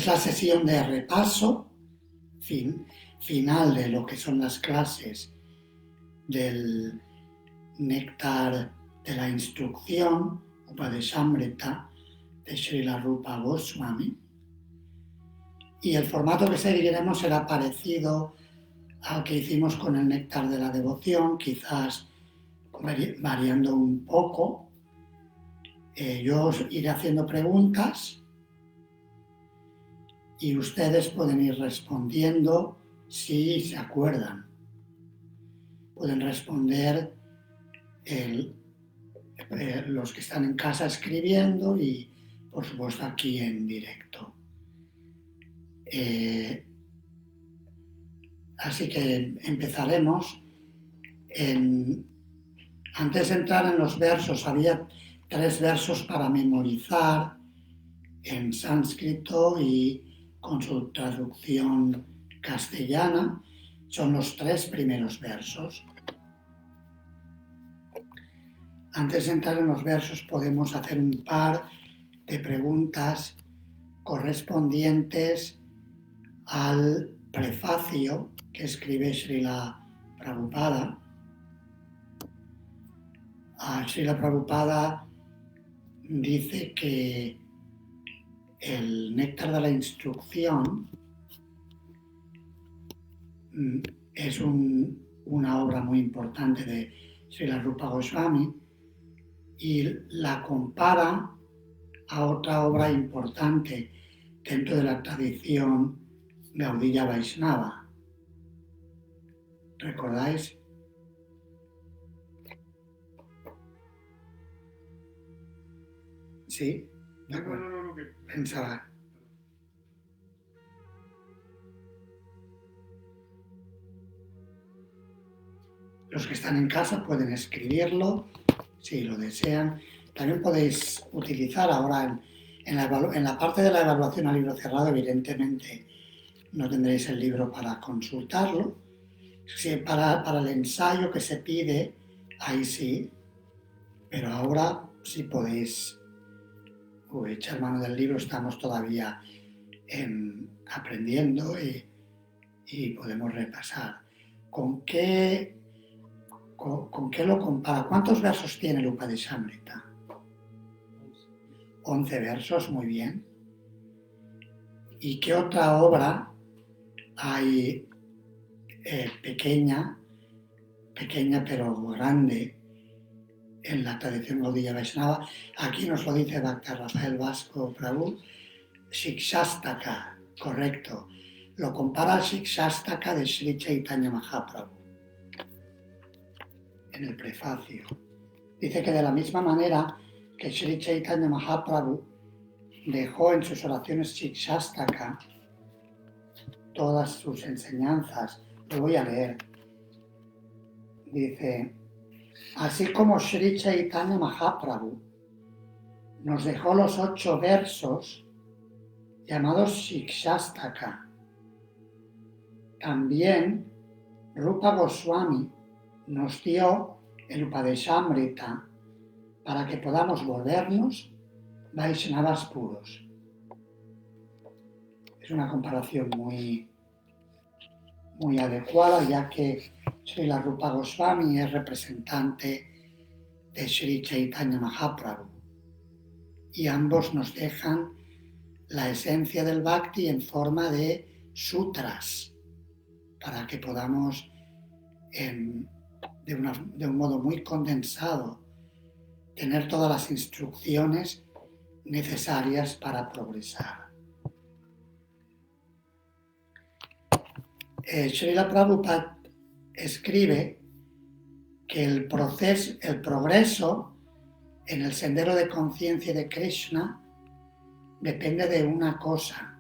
es la sesión de repaso final de lo que son las clases del Néctar de la Instrucción, Upadeshamrita, de Srila Rupa Goswami. Y el formato que seguiremos será parecido al que hicimos con el Néctar de la Devoción, quizás variando un poco. Yo os iré haciendo preguntas y ustedes pueden ir respondiendo si se acuerdan. Pueden responder los que están en casa escribiendo y, por supuesto, aquí en directo. Así que empezaremos. Antes de entrar en los versos, había 3 versos para memorizar en sánscrito y con su traducción castellana. Son los 3 primeros versos. Antes de entrar en los versos podemos hacer un par de preguntas correspondientes al prefacio que escribe Srila Prabhupada. Srila Prabhupada dice que el Néctar de la Instrucción es una obra muy importante de Srila Rupa Goswami y la compara a otra obra importante dentro de la tradición Gaudiya Vaishnava. ¿Recordáis? Sí, de acuerdo. No, Pensaba. Los que están en casa pueden escribirlo si lo desean. También podéis utilizar ahora en la parte de la evaluación a libro cerrado, evidentemente no tendréis el libro para consultarlo. Sí, para el ensayo que se pide, ahí sí, pero ahora sí podéis echar mano del libro. Estamos todavía aprendiendo y podemos repasar. ¿Con qué lo compara? ¿Cuántos versos tiene el Upadeshamrita? 11 versos, muy bien. ¿Y qué otra obra hay pequeña pero grande en la tradición Gaudiya Vaishnava? Aquí nos lo dice Dr. Rafael Vasco Prabhu, Shikshastaka, correcto. Lo compara al Shikshastaka de Sri Chaitanya Mahaprabhu en el prefacio. Dice que de la misma manera que Sri Chaitanya Mahaprabhu dejó en sus oraciones Shikshastaka todas sus enseñanzas. Lo voy a leer. Dice: así como Sri Chaitanya Mahaprabhu nos dejó los 8 versos llamados Shikshastaka, también Rupa Goswami nos dio el Upadeshamrita para que podamos volvernos Vaishnavas puros. Es una comparación muy adecuada, ya que Srila Rupa Goswami es representante de Sri Chaitanya Mahaprabhu y ambos nos dejan la esencia del Bhakti en forma de sutras para que podamos de un modo muy condensado tener todas las instrucciones necesarias para progresar. Srila Prabhupada escribe que el progreso en el sendero de conciencia de Krishna depende de una cosa.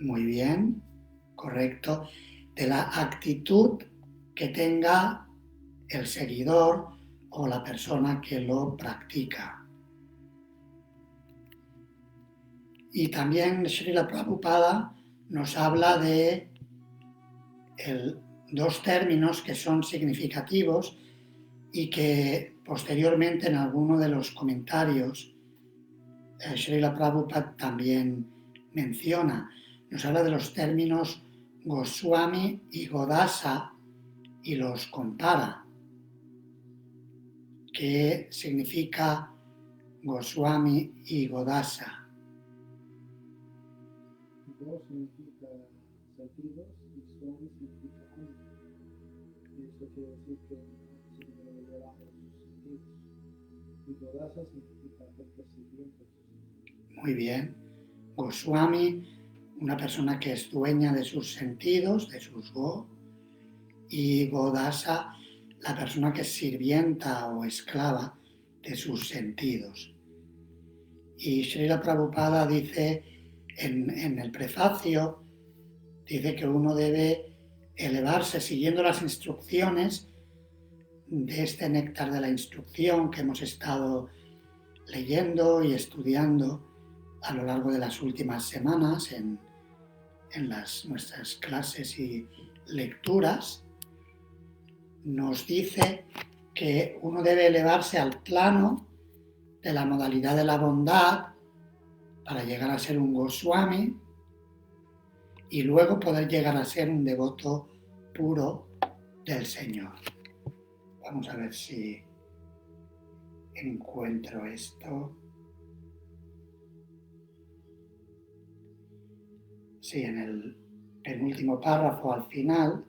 Muy bien, correcto. De la actitud que tenga el seguidor o la persona que lo practica. Y también Srila Prabhupada nos habla de 2 términos que son significativos y que posteriormente en alguno de los comentarios Srila Prabhupada también menciona, nos habla de los términos Goswami y Godasa y los compara. ¿Qué significa Goswami y Godasa? Go significa sentidos y Swami significa ánimo. Y esto quiere decir que se debe volver amo de sus sentidos. Y Godasa significa hacer percibimiento. Muy bien. Goswami, una persona que es dueña de sus sentidos, de sus go, y Godasa, la persona que es sirvienta o esclava de sus sentidos. Y Srila Prabhupada dice en el prefacio, dice que uno debe elevarse siguiendo las instrucciones de este néctar de la instrucción que hemos estado leyendo y estudiando a lo largo de las últimas semanas en nuestras clases y lecturas. Nos dice que uno debe elevarse al plano de la modalidad de la bondad para llegar a ser un Goswami y luego poder llegar a ser un devoto puro del Señor. Vamos a ver si encuentro esto. Sí, en el penúltimo párrafo al final.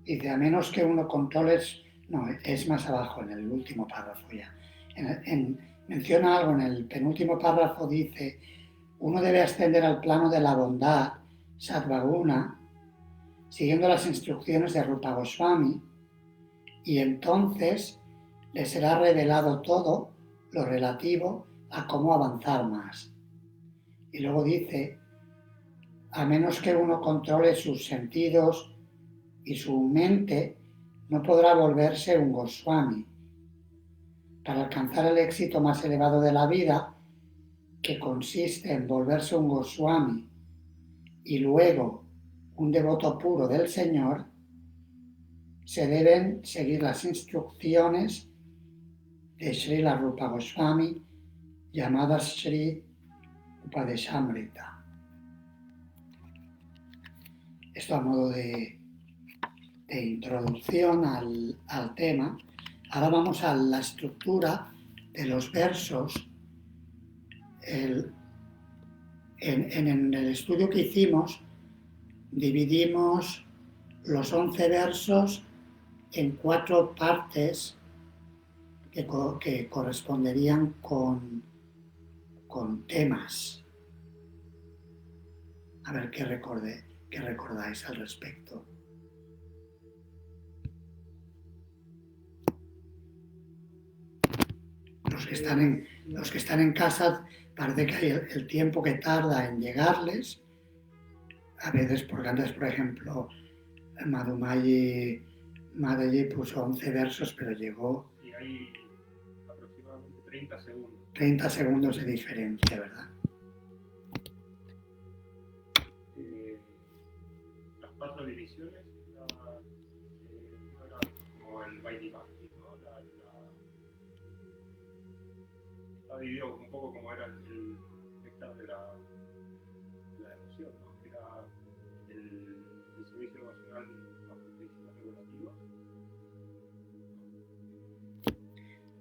Dice, a menos que uno controle, no, es más abajo, en el último párrafo ya. Menciona algo en el penúltimo párrafo, dice, uno debe ascender al plano de la bondad, Satvaguna, siguiendo las instrucciones de Rupa Goswami, y entonces le será revelado todo lo relativo a cómo avanzar más. Y luego dice, a menos que uno controle sus sentidos y su mente, no podrá volverse un Goswami. Para alcanzar el éxito más elevado de la vida, que consiste en volverse un Goswami y luego un devoto puro del Señor, se deben seguir las instrucciones de Srila Rupa Goswami, llamadas Sri Upadeshamrita. Esto a modo de introducción al tema. Ahora vamos a la estructura de los versos. En el estudio que hicimos, dividimos los 11 versos en 4 partes que corresponderían con temas. A ver qué recordáis al respecto. Los que están en casa, parece que hay el tiempo que tarda en llegarles. A veces, porque antes, por ejemplo, Madhumayi puso 11 versos, pero llegó... Y hay aproximadamente 30 segundos. 30 segundos de diferencia, ¿verdad? Las 4 divisiones eran como el Vaidivakti, ¿no? Está dividido un poco como era el néctar de la emoción, ¿no? Era el servicio emocional regulativa.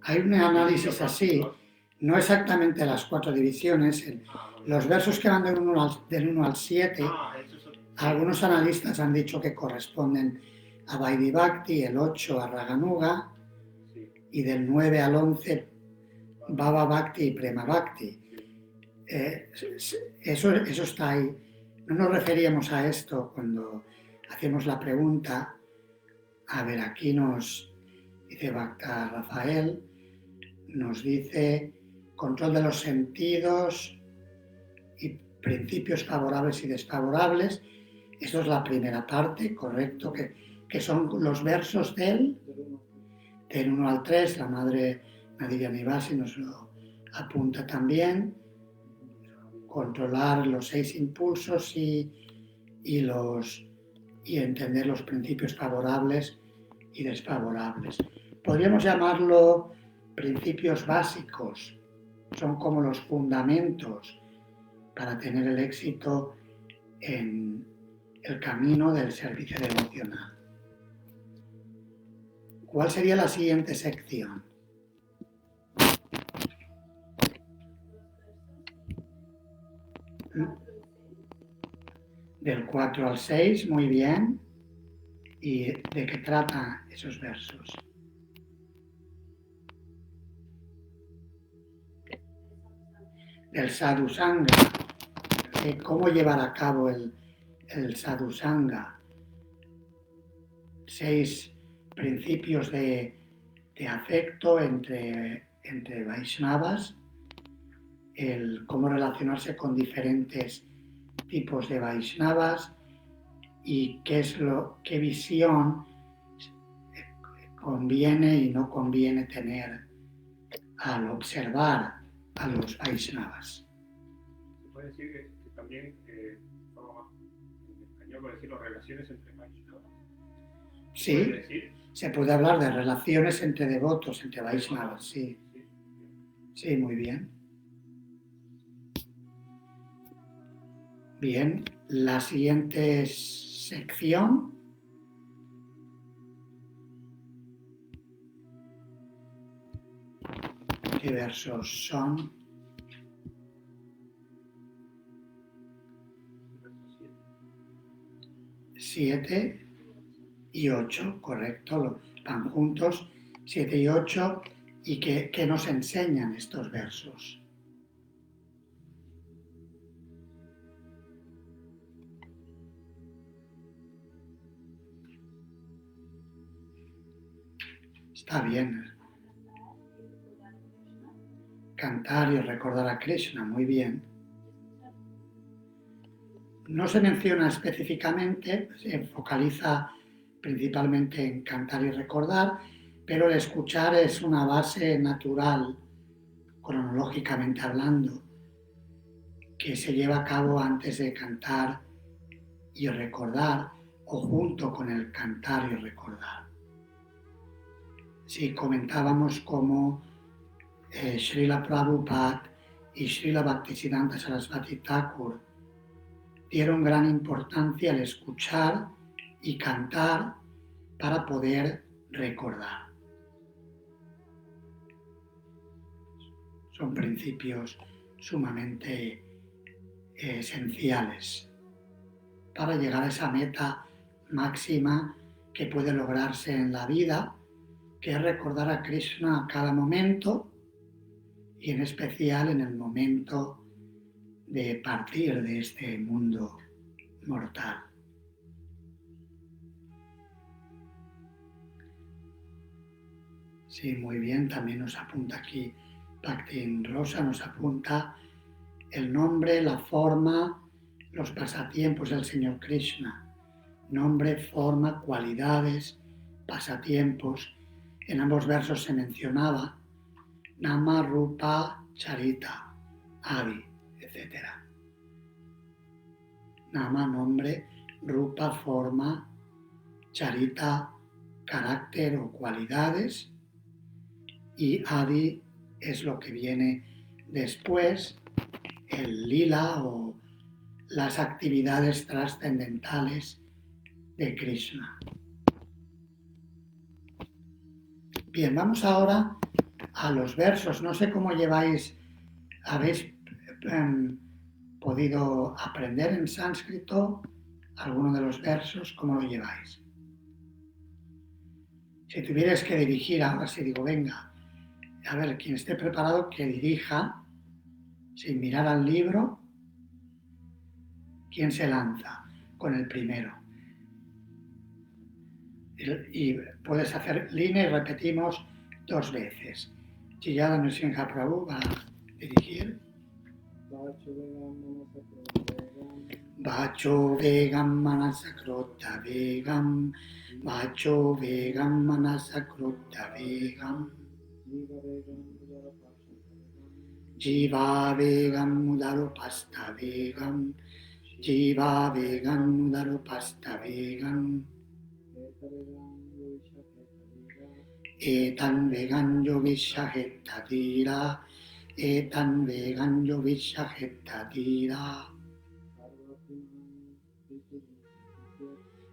Hay un análisis así, no exactamente las 4 divisiones, los versos que van del 1 al 7, algunos analistas han dicho que corresponden a Vaidivakti, el 8 a Raganuga, y del 9 al 11 Bhava Bhakti y Prema Bhakti. Eso está ahí. No nos referíamos a esto cuando hacemos la pregunta. A ver, aquí nos dice Bhakta Rafael, nos dice control de los sentidos y principios favorables y desfavorables. Esto es la primera parte, correcto, que son los versos del 1 al 3, la madre Nadia Nivasi nos lo apunta también. controlar los 6 impulsos y entender los principios favorables y desfavorables. Podríamos llamarlo principios básicos, son como los fundamentos para tener el éxito en el camino del servicio devocional. ¿Cuál sería la siguiente sección? Del 4 al 6, muy bien. ¿Y de qué tratan esos versos? Del Sadhu Sangha. ¿Cómo llevar a cabo el Sadhu Sangha? 6 principios de afecto entre Vaishnavas, el cómo relacionarse con diferentes tipos de Vaishnavas y qué visión conviene y no conviene tener al observar a los Vaishnavas. Se puede decir que también, forma más en español, por decirlo, relaciones entre Vaishnavas. Sí, se puede hablar de relaciones entre devotos, entre Vaishnavas, sí. Sí, muy bien. Bien, la siguiente sección. ¿Qué versos son? 7 y 8, correcto, van juntos, 7 y 8, y ¿qué nos enseñan estos versos? Está bien. Cantar y recordar a Krishna, muy bien. No se menciona específicamente, se focaliza principalmente en cantar y recordar, pero el escuchar es una base natural, cronológicamente hablando, que se lleva a cabo antes de cantar y recordar o junto con el cantar y recordar. Si comentábamos cómo Srila Prabhupada y Srila Bhaktisiddhanta Sarasvati Thakur dieron gran importancia al escuchar y cantar para poder recordar. Son principios sumamente esenciales para llegar a esa meta máxima que puede lograrse en la vida, que es recordar a Krishna a cada momento y en especial en el momento de partir de este mundo mortal. Sí, muy bien, también nos apunta aquí Bhaktin Rosa, nos apunta el nombre, la forma, los pasatiempos del Señor Krishna. Nombre, forma, cualidades, pasatiempos. En ambos versos se mencionaba Nama, Rupa, Charita, Adi, etc. Nama, nombre, Rupa, forma, Charita, carácter o cualidades, y Adi es lo que viene después, el lila o las actividades trascendentales de Krishna. Bien, vamos ahora a los versos. No sé cómo habéis podido aprender en sánscrito alguno de los versos, ¿cómo lo lleváis? Si tuvierais que dirigir, ahora sí digo, venga, a ver, quien esté preparado que dirija, sin mirar al libro, ¿quién se lanza con el primero? Y puedes hacer línea y repetimos 2 veces. Chillada Nrsimha Prabhu va a dirigir. Vacho vegam manasakrota vegam, vacho vegam manasakrota vegam, Jiva Vegam Udarupasta Vegam, Jiva Vegam Udarupasta Vegam, Etan Vegan Yovishahetadira, Etan Vegan Yovishahetadira,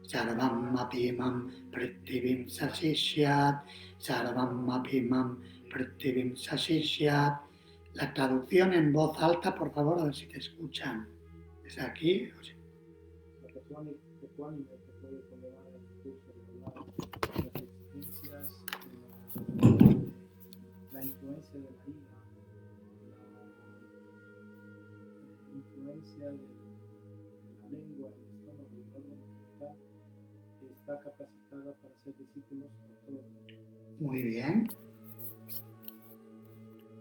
Sarvam Apimam Prithivim Sasishyat, Sarvam Apimam Prithivim Sasishyat. La traducción en voz alta, por favor, a ver si te escuchan. Desde aquí. La persona ecuánime que puede tolerar el discurso de hablar, las exigencias, la influencia de la ira, la influencia de la lengua, el estómago y el órgano genital, está capacitada para ser discípulos por todo el mundo. Muy bien.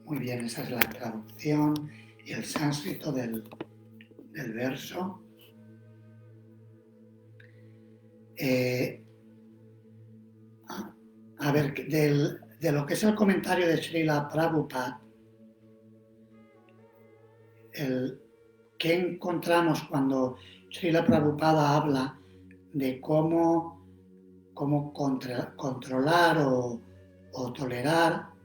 Muy bien, esa es la traducción y el sánscrito del verso. A ver, de lo que es el comentario de Srila Prabhupada, ¿qué encontramos cuando Srila Prabhupada habla de cómo controlar o tolerar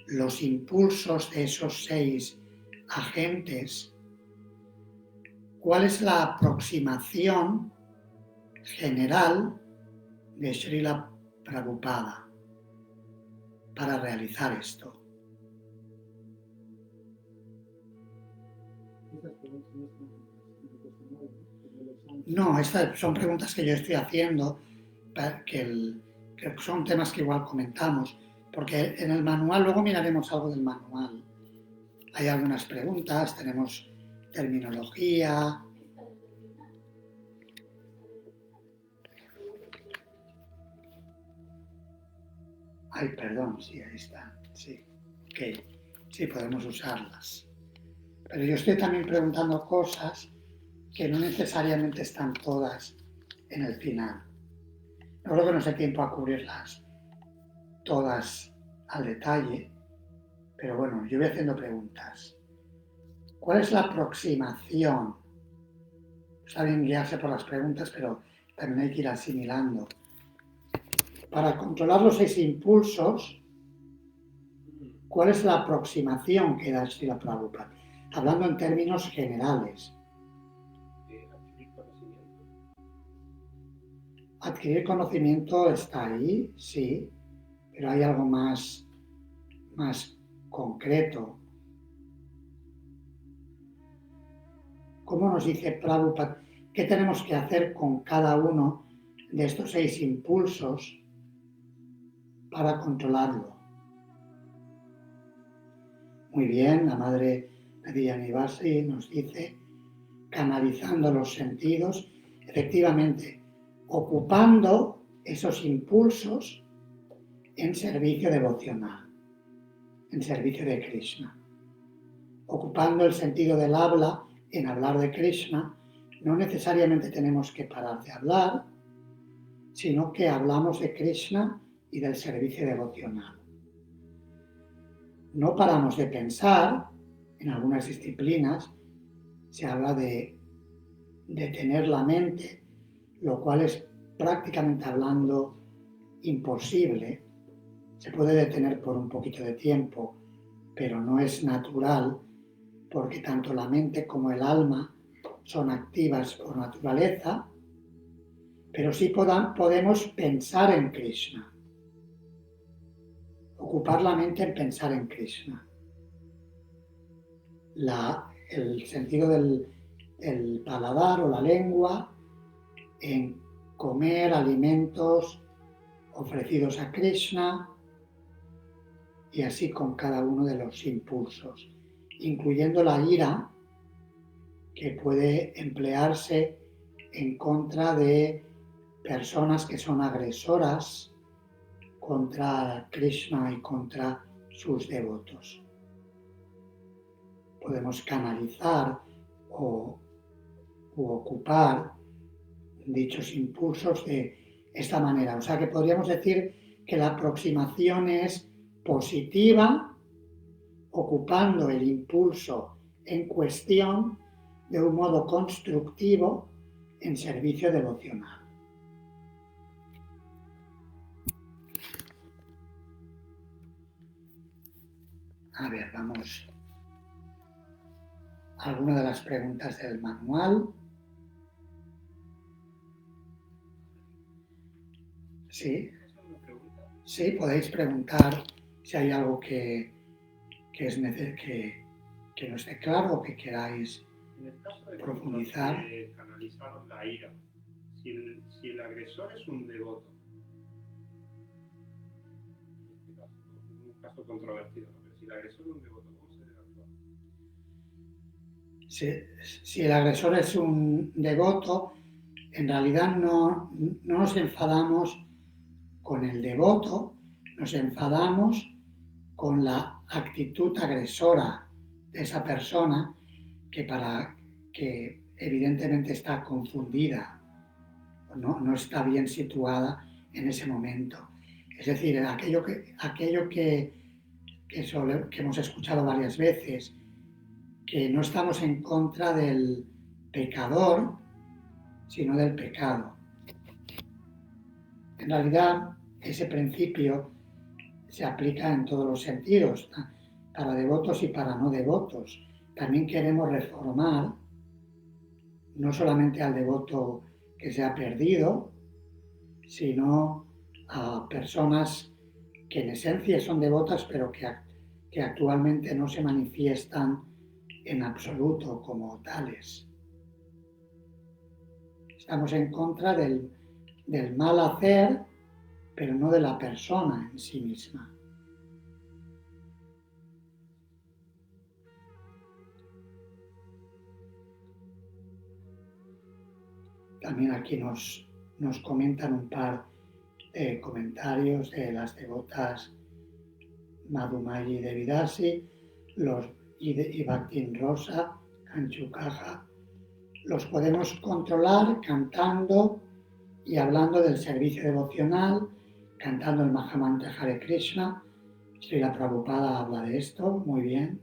los impulsos de esos 6 agentes? ¿Cuál es la aproximación general de Srila Prabhupada para realizar esto? No, estas son preguntas que yo estoy haciendo, que son temas que igual comentamos, porque en el manual, luego miraremos algo del manual. Hay algunas preguntas, tenemos terminología. Ay, perdón, sí, ahí está. Sí, ok. Sí, podemos usarlas. Pero yo estoy también preguntando cosas que no necesariamente están todas en el final. No creo que nos dé tiempo a cubrirlas todas al detalle, pero bueno, yo voy haciendo preguntas. ¿Cuál es la aproximación? Está bien guiarse por las preguntas, pero también hay que ir asimilando. Para controlar los 6 impulsos, ¿cuál es la aproximación que da Srila Prabhupada? Hablando en términos generales. Adquirir conocimiento. Adquirir conocimiento está ahí, sí, pero hay algo más concreto. ¿Cómo nos dice Prabhupada qué tenemos que hacer con cada uno de estos 6 impulsos para controlarlo? Muy bien, la madre Nadia Nivasi nos dice, canalizando los sentidos, efectivamente, ocupando esos impulsos en servicio devocional, en servicio de Krishna. Ocupando el sentido del habla en hablar de Krishna, no necesariamente tenemos que parar de hablar, sino que hablamos de Krishna y del servicio devocional. No paramos de pensar, en algunas disciplinas se habla de detener la mente, lo cual es prácticamente hablando imposible. Se puede detener por un poquito de tiempo, pero no es natural porque tanto la mente como el alma son activas por naturaleza, pero sí podemos pensar en Krishna. Ocupar la mente en pensar en Krishna. El sentido del paladar o la lengua en comer alimentos ofrecidos a Krishna y así con cada uno de los impulsos, incluyendo la ira que puede emplearse en contra de personas que son agresoras contra Krishna y contra sus devotos. Podemos canalizar o ocupar dichos impulsos de esta manera. O sea que podríamos decir que la aproximación es positiva, ocupando el impulso en cuestión de un modo constructivo en servicio devocional. A ver, vamos a alguna de las preguntas del manual. Sí, sí, podéis preguntar si hay algo que no esté claro o que queráis En el caso de profundizar. canalizar la ira, si el agresor es un devoto, en un caso controvertido, ¿no? Pero si el agresor es un devoto, ¿cómo se debe actuar? Si el agresor es un devoto, en realidad no nos enfadamos con el devoto, nos enfadamos con la actitud agresora de esa persona que evidentemente está confundida, no está bien situada en ese momento. Es decir, aquello que hemos escuchado varias veces, que no estamos en contra del pecador, sino del pecado. En realidad, ese principio se aplica en todos los sentidos, para devotos y para no devotos. También queremos reformar no solamente al devoto que se ha perdido, sino a personas que en esencia son devotas, pero que actualmente no se manifiestan en absoluto como tales. Estamos en contra del mal hacer, pero no de la persona en sí misma. También aquí nos comentan un par de comentarios de las devotas Madhumayi Devidasi, y Bhaktin Rosa, Kanchukaja. Los podemos controlar cantando y hablando del servicio devocional, cantando el Mahamantra Hare Krishna. Srila Prabhupada habla de esto, muy bien.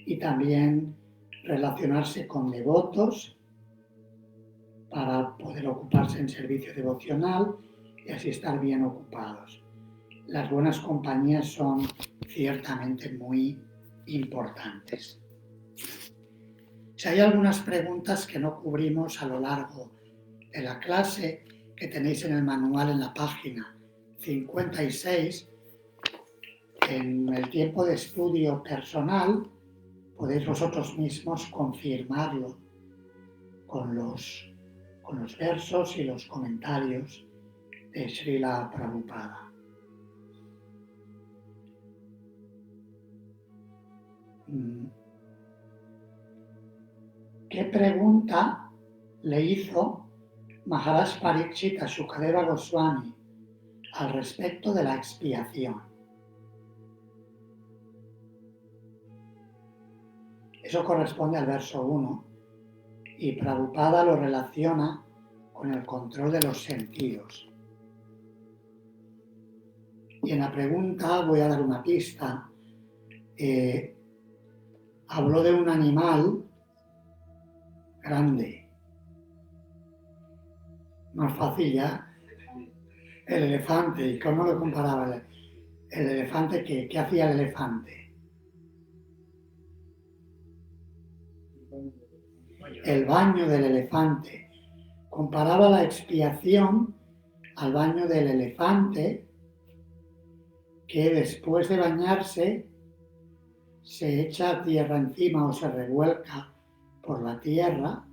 Y también relacionarse con devotos para poder ocuparse en servicio devocional y así estar bien ocupados. Las buenas compañías son ciertamente muy importantes. Si hay algunas preguntas que no cubrimos a lo largo de la clase, que tenéis en el manual en la página 56, en el tiempo de estudio personal, podéis vosotros mismos confirmarlo con los versos y los comentarios de Srila Prabhupada. ¿Qué pregunta le hizo Maharaj Parikshit a Shukadeva Goswami al respecto de la expiación? Eso corresponde al verso 1 y Prabhupada lo relaciona con el control de los sentidos. Y en la pregunta voy a dar una pista. Habló de un animal grande. Más fácil ya. El elefante. ¿Y cómo lo comparaba? El elefante, ¿qué hacía el elefante? El baño del elefante. Comparaba la expiación al baño del elefante, que después de bañarse se echa tierra encima o se revuelca por la tierra.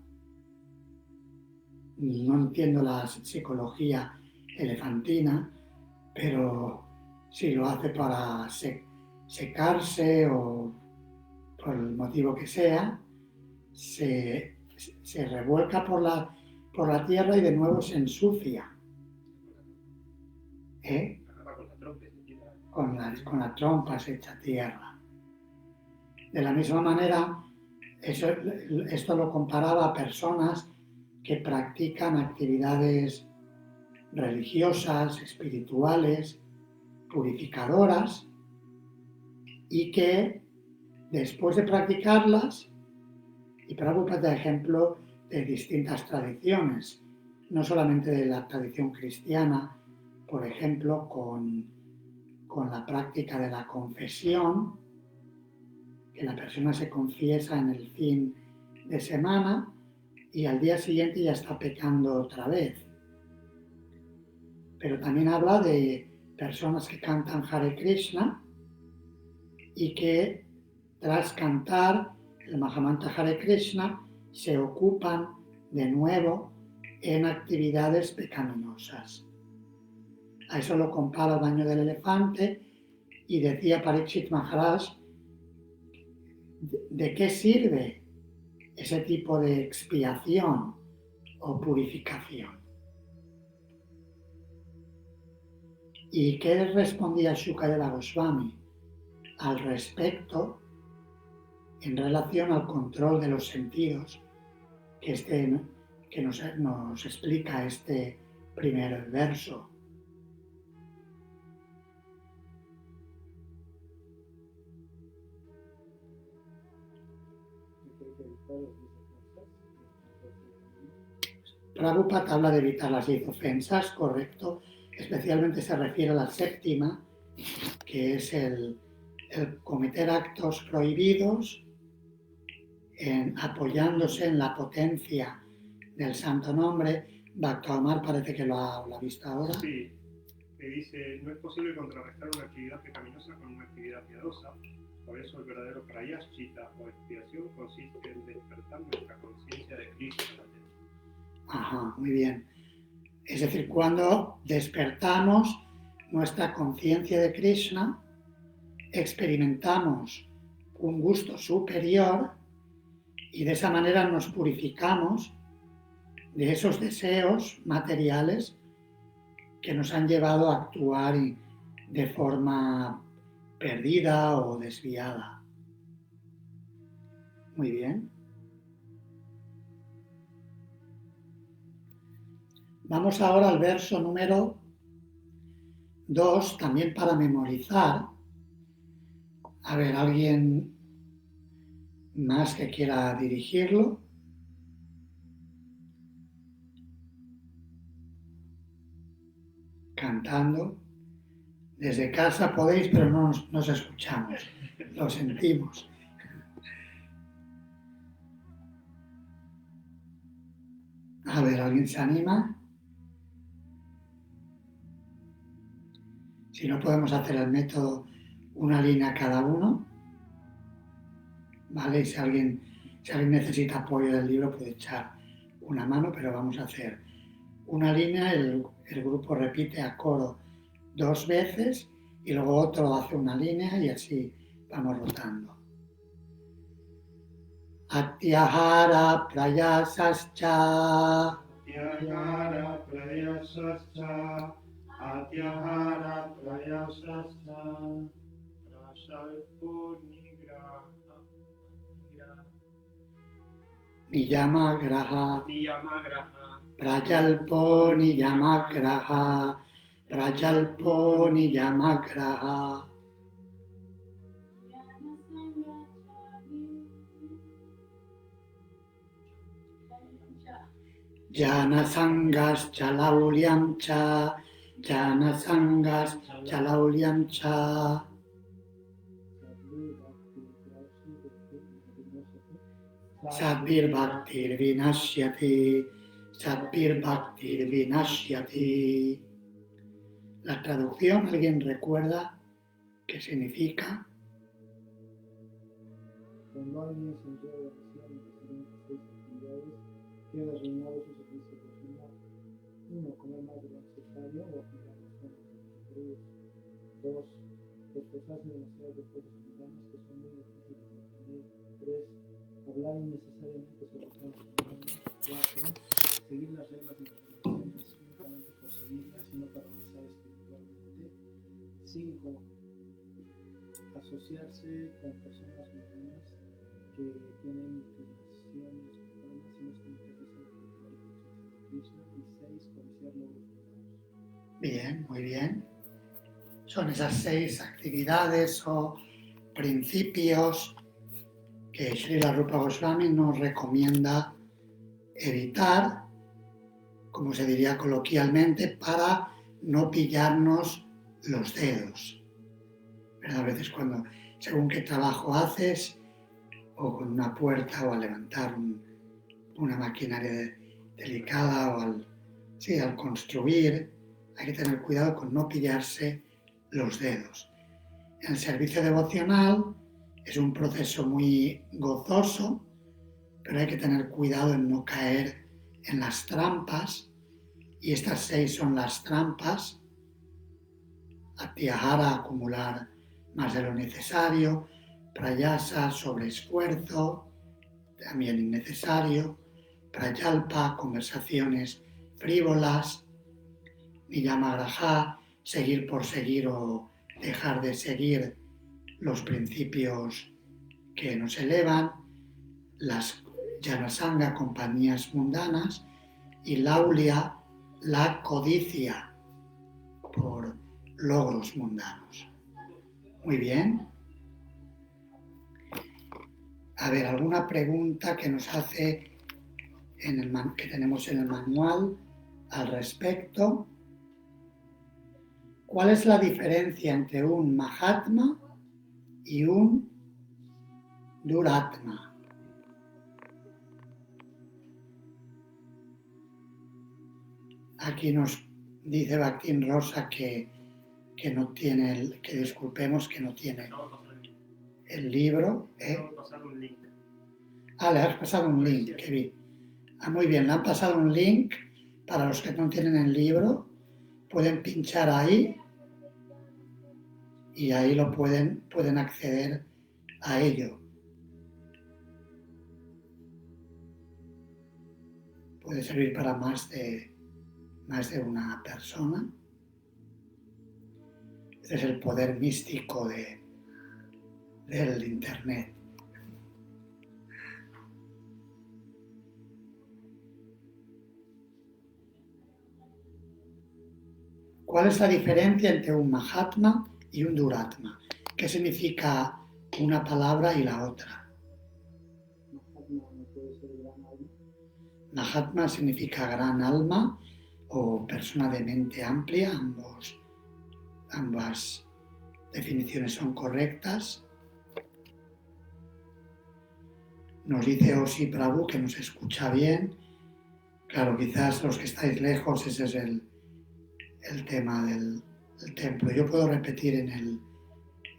No entiendo la psicología elefantina, pero si lo hace para secarse o por el motivo que sea, se revuelca por la tierra y de nuevo se ensucia. Con la trompa se echa tierra. De la misma manera, esto lo comparaba a personas que practican actividades religiosas, espirituales, purificadoras, y que Después de practicarlas, y Prabhupada da ejemplo de distintas tradiciones, no solamente de la tradición cristiana, por ejemplo, con la práctica de la confesión, que la persona se confiesa en el fin de semana y al día siguiente ya está pecando otra vez. Pero también habla de personas que cantan Hare Krishna y que tras cantar el Mahamantra Hare Krishna se ocupan de nuevo en actividades pecaminosas. A eso lo compara el baño del elefante y decía Parikshit Maharaj, ¿de qué sirve ese tipo de expiación o purificación? ¿Y qué respondía Shukadeva Goswami al respecto en relación al control de los sentidos que nos explica este primer verso? Prabhupada habla de evitar las 10 ofensas, correcto, especialmente se refiere a la séptima, que es el cometer actos prohibidos apoyándose en la potencia del santo nombre. Bhakta parece que lo ha visto ahora. Sí, que dice, no es posible contrarrestar una actividad pecaminosa con una actividad piadosa. Por eso el verdadero prayashchita o expiación consiste en despertar nuestra conciencia de Krishna. Ajá, muy bien. Es decir, cuando despertamos nuestra conciencia de Krishna, experimentamos un gusto superior y de esa manera nos purificamos de esos deseos materiales que nos han llevado a actuar de forma perdida o desviada. Muy bien. Vamos ahora al verso número 2, también para memorizar. A ver, ¿alguien más que quiera dirigirlo? Cantando. Desde casa podéis, pero no nos escuchamos. Lo sentimos. A ver, ¿alguien se anima? Si no, podemos hacer el método una línea cada uno. ¿Vale? Si alguien necesita apoyo del libro puede echar una mano, pero vamos a hacer una línea, el grupo repite a coro 2 veces y luego otro hace una línea y así vamos rotando. Atyahara prayasascha. Atyahara prayasascha. Atyahara prayasascha. Prayalpo nigraha. Niyamagraha. Niyamagraha. Prajalpo niyamagraha. Prajalpo niyamagraha. Jana sangas chalauliam cha. Jana sangas chalauliam cha. Sadbir bhaktir vinashyati. Sadbir bhaktir vinashyati. La traducción, ¿alguien recuerda qué significa? Cuando alguien se entrega a la misión de hacer estas 6 actividades, queda arruinado su servicio personal. 1. Comer más de lo necesario o aplicar los fondos preferidos. 2. Esforzarse demasiado de cosas mundanas que son muy difíciles de obtener. 3. Hablar innecesariamente sobre cosas mundanas. 4. Seguir las reglas de las religiones únicamente por seguirlas y no para avanzar espiritualmente. 5. Asociarse con personas mundanas que tienen inclinaciones mundanas y no están interesados en la conciencia de Krishna. Y 6. Codiciar logros mundanos. Bien, muy bien. Son esas 6 actividades o principios que Srila Rupa Goswami nos recomienda evitar, como se diría coloquialmente, para no pillarnos los dedos. Pero a veces cuando, según qué trabajo haces, o con una puerta, o al levantar una maquinaria delicada, o al construir, hay que tener cuidado con no pillarse los dedos. En el servicio devocional es un proceso muy gozoso, pero hay que tener cuidado en no caer en las trampas, y estas 6 son las trampas. Atyahara, acumular más de lo necesario; prayasa, sobreesfuerzo, también innecesario; prayalpa, conversaciones frívolas; niyamagraha, seguir por seguir o dejar de seguir los principios que nos elevan; las Janasanga, compañías mundanas; y laulia, la codicia por logros mundanos. Muy bien. A ver, ¿alguna pregunta que nos hace que tenemos en el manual al respecto? ¿Cuál es la diferencia entre un Mahatma y un Duratma? Aquí nos dice Bhaktin Rosa que no tiene, que disculpemos que no tiene el libro. Le Le has pasado un link, que vi. Muy bien, le han pasado un link para los que no tienen el libro. Pueden pinchar ahí y ahí lo pueden acceder a ello. Puede servir para más de una persona. Este es el poder místico del Internet. ¿Cuál es la diferencia entre un Mahatma y un Duratma? ¿Qué significa una palabra y la otra? Mahatma no puede ser gran alma. Mahatma significa gran alma o persona de mente amplia. Ambas definiciones son correctas. Nos dice Osi Prabhu que nos escucha bien. Claro, quizás los que estáis lejos, ese es el tema del templo. Yo puedo repetir en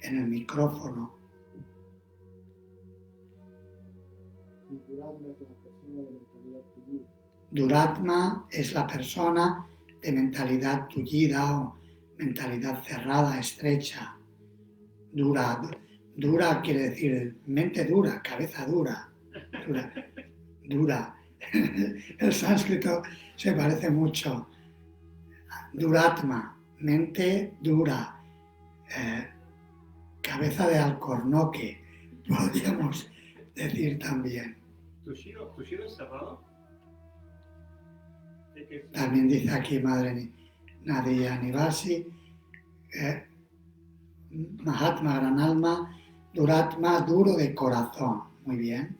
el micrófono. Duratma es la persona de mentalidad tullida. Duratma es la persona de mentalidad tullida o mentalidad cerrada, estrecha. Dura quiere decir mente dura, cabeza dura. Dura. El sánscrito se parece mucho. Duratma, mente dura, cabeza de alcornoque, podríamos decir también. ¿Tu giro es cerrado? También dice aquí Madre Nadia Nivasi, Mahatma, gran alma; Duratma, duro de corazón. Muy bien.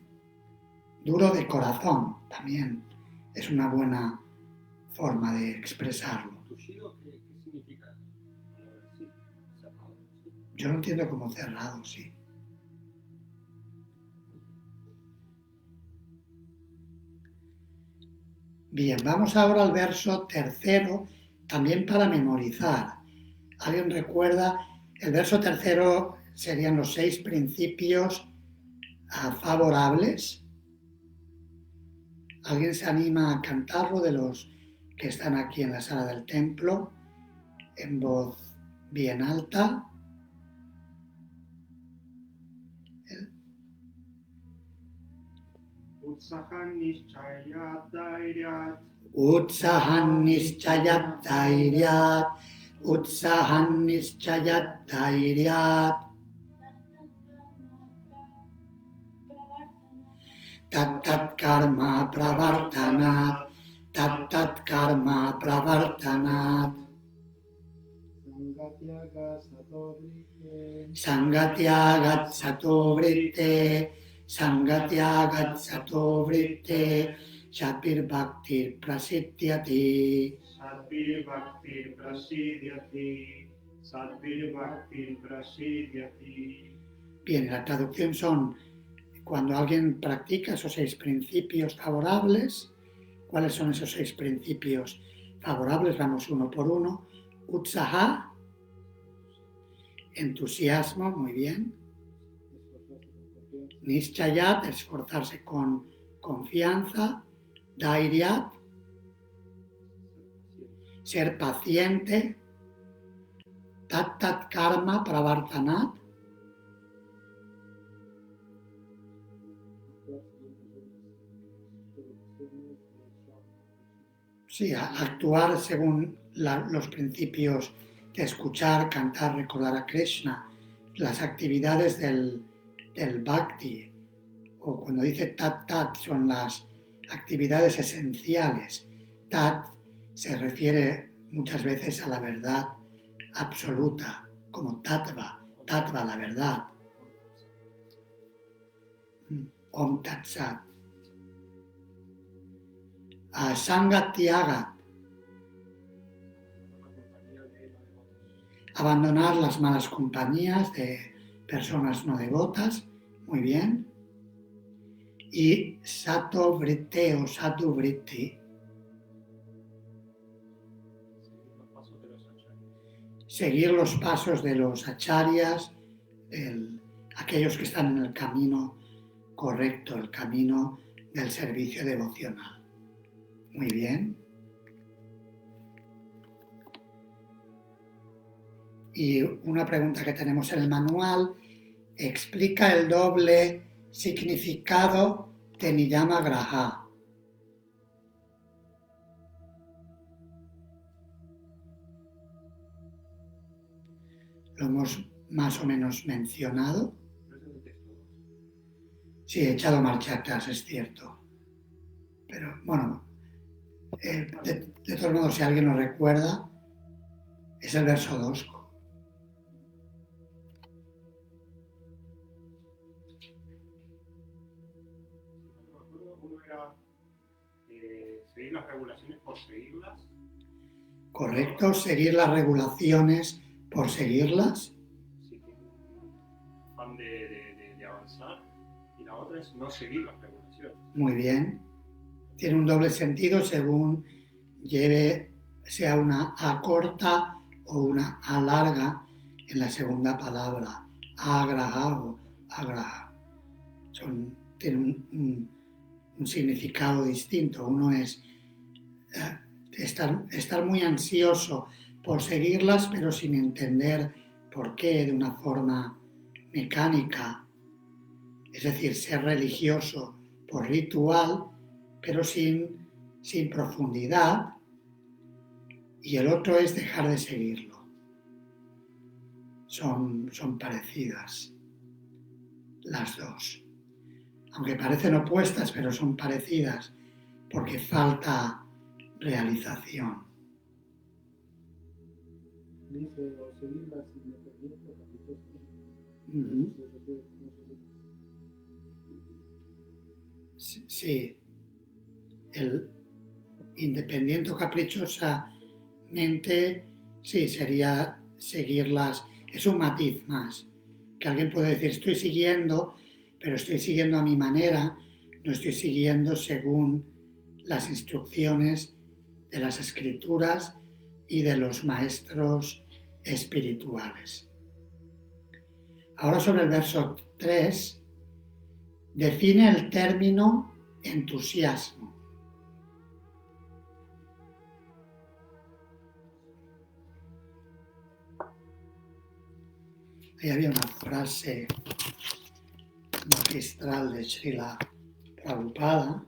Duro de corazón también es una buena forma de expresarlo. ¿Tu giro qué significa? Sí, cerrado. Sí. Yo lo entiendo como cerrado, sí. Bien, vamos ahora al verso 3, también para memorizar. ¿Alguien recuerda? El verso 3 serían los 6 principios favorables. ¿Alguien se anima a cantarlo de los que están aquí en la sala del templo en voz bien alta? Utsahan nischayat dhairyat. Utsahan nischayat dhairyat. Utsahan nischayat dhairyat. Tat karma pravartanat. Tat karma pravartanat. Sangatyaga sato vritte. Sangatyagat sato vritte. Sangatyagat sato vritte Shapir bhaktir prasidyati. Satvir bhaktir prasidyati. Satvir bhaktir prasidyati. Bien, la traducción son, cuando alguien practica esos 6 principios favorables, ¿cuáles son esos 6 principios favorables? Vamos uno por uno. Utsaha, entusiasmo, muy bien. Nishchayat, esforzarse con confianza. Dhairyat, ser paciente. Tat karma pravartanat, sí, actuar según los principios de escuchar, cantar, recordar a Krishna, las actividades del bhakti, o cuando dice tat son las actividades esenciales. Tat se refiere muchas veces a la verdad absoluta, como tattva, la verdad. Om Tat Sat. Sangatyagat, abandonar las malas compañías de personas no devotas, muy bien. Y Sato Vritte o Satu Vritti, seguir los pasos de los acharyas, aquellos que están en el camino correcto, el camino del servicio devocional. Muy bien. Y una pregunta que tenemos en el manual, explica el doble significado de Niyama Graha. Lo hemos más o menos mencionado. Sí, he echado marcha atrás, es cierto. Pero bueno, de todos modos, si alguien lo recuerda, es el verso 2. Uno era seguir las regulaciones por seguirlas. Correcto, seguir las regulaciones por seguirlas. Sí, tiene un afán de avanzar. Y la otra es no seguir las regulaciones. Muy bien. Tiene un doble sentido según sea una A corta o una A larga en la segunda palabra. Agraha o agraha. Tienen un significado distinto. Uno es estar muy ansioso por seguirlas, pero sin entender por qué, de una forma mecánica. Es decir, ser religioso por ritual, pero sin profundidad. Y el otro es dejar de seguirlo. Son parecidas las dos. Aunque parecen opuestas, pero son parecidas porque falta realización. Dice, o seguirlas independientes, Sí, el independiente o caprichosamente, sí, sería seguirlas, es un matiz más, que alguien puede decir, estoy siguiendo, pero estoy siguiendo a mi manera, no estoy siguiendo según las instrucciones de las escrituras y de los maestros espirituales. Ahora sobre el verso 3, define el término entusiasmo. Ahí había una frase magistral de Srila Prabhupada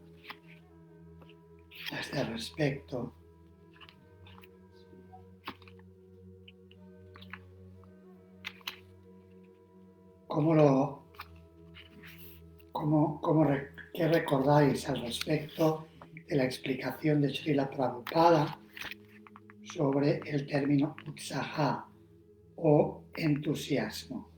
a este respecto. ¿Qué recordáis al respecto de la explicación de Srila Prabhupada sobre el término utsaha o entusiasmo?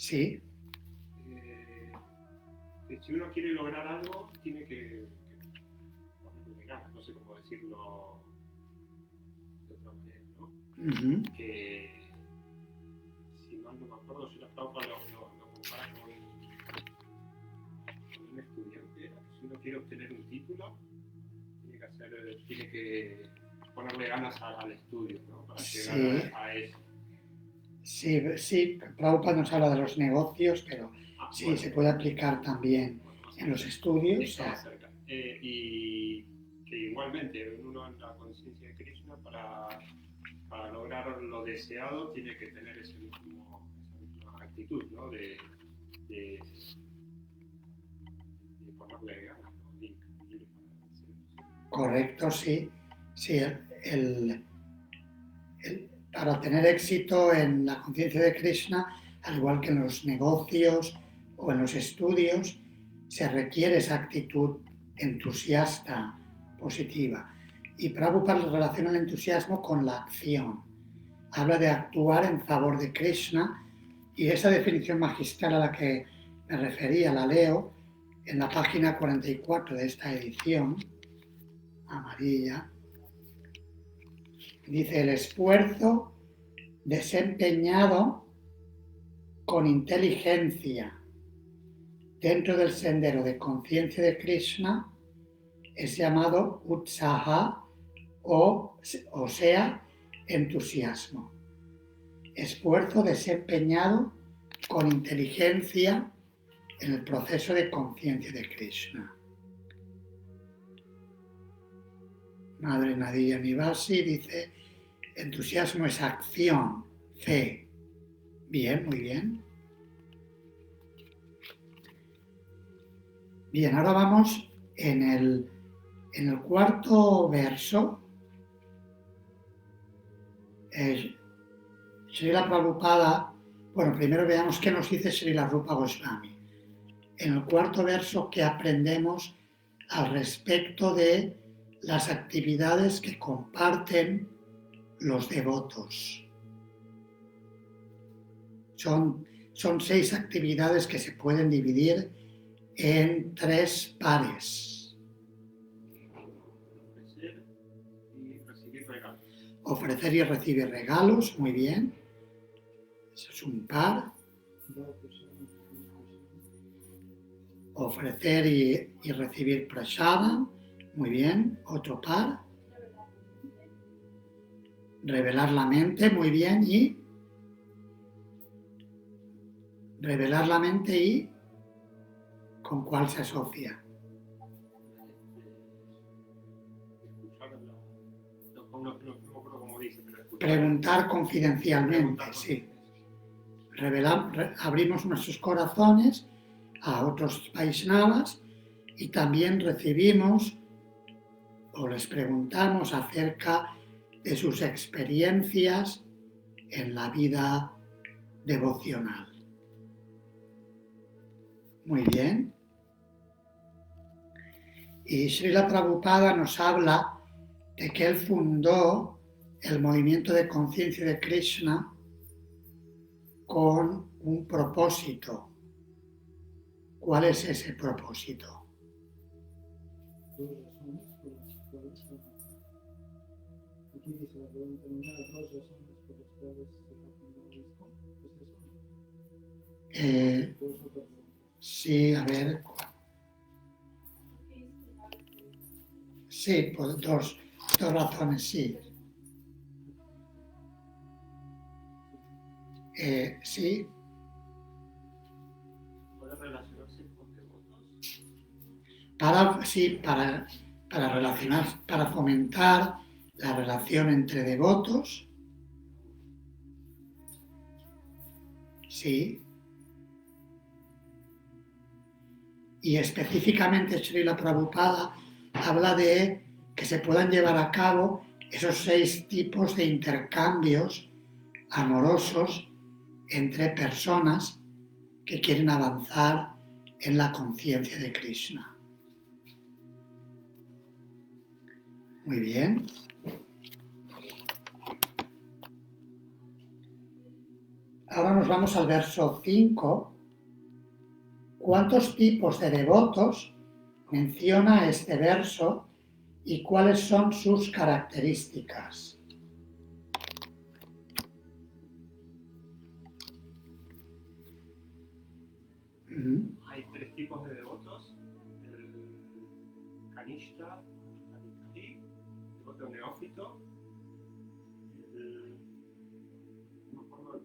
Sí, Que si uno quiere lograr algo, tiene que ponerle ganas, no sé cómo decirlo de otra manera, ¿no? ujú, Que, si mal no me acuerdo, si la Prabhupada lo compara con un estudiante, si uno quiere obtener un título, tiene que ponerle ganas al estudio, ¿no? Para llegar sí, a eso. sí, sí. Prabhupada nos habla de los negocios, pero sí, Bueno, se puede aplicar también más en los cerca. estudios. Está más cerca. Y que igualmente uno en la conciencia de Krishna para lograr lo deseado tiene que tener esa misma actitud, ¿no? De ponerle ganas, ¿no? Correcto, sí. Sí, para tener éxito en la conciencia de Krishna, al igual que en los negocios o en los estudios, se requiere esa actitud entusiasta, positiva. Y Prabhupada relaciona el entusiasmo con la acción. Habla de actuar en favor de Krishna y esa definición magistral a la que me refería la leo en la página 44 de esta edición amarilla. Dice: el esfuerzo desempeñado con inteligencia dentro del sendero de conciencia de Krishna es llamado utsaha o sea, entusiasmo. Esfuerzo desempeñado con inteligencia en el proceso de conciencia de Krishna. Madre Nadia Nivasi dice: entusiasmo es acción, fe. Bien, muy bien. Bien, ahora vamos en el cuarto verso. Srila Prabhupada, bueno, primero veamos qué nos dice Srila Rupa Goswami. En el cuarto verso, ¿qué aprendemos al respecto de las actividades que comparten los devotos? Son 6 actividades que se pueden dividir en 3 pares. Ofrecer y recibir regalos, muy bien. Eso es un par. Ofrecer y recibir prasada, muy bien. Otro par. Revelar la mente, muy bien. Y revelar la mente, y ¿con cuál se asocia? Preguntar confidencialmente, sí. Abrimos nuestros corazones a otros Vaishnavas y también recibimos o les preguntamos acerca de sus experiencias en la vida devocional. Muy bien. Y Srila Prabhupada nos habla de que él fundó el movimiento de conciencia de Krishna con un propósito. ¿Cuál es ese propósito? Dos razones por las cuales aquí dice la pregunta número, dos razones por las cuales se ha fundado esto. Dos o tres. Sí, a ver. Sí, por dos razones, sí. Sí. ¿Puede relacionarse con devotos? Para relacionar, para fomentar la relación entre devotos. Sí. Y específicamente Srila Prabhupada habla de que se puedan llevar a cabo esos 6 tipos de intercambios amorosos entre personas que quieren avanzar en la conciencia de Krishna. Muy bien. Ahora nos vamos al verso 5. ¿Cuántos tipos de devotos menciona este verso y cuáles son sus características? Hay 3 tipos de devotos: el Kanishta, Adhikari, el devoto neófito, el no me acuerdo,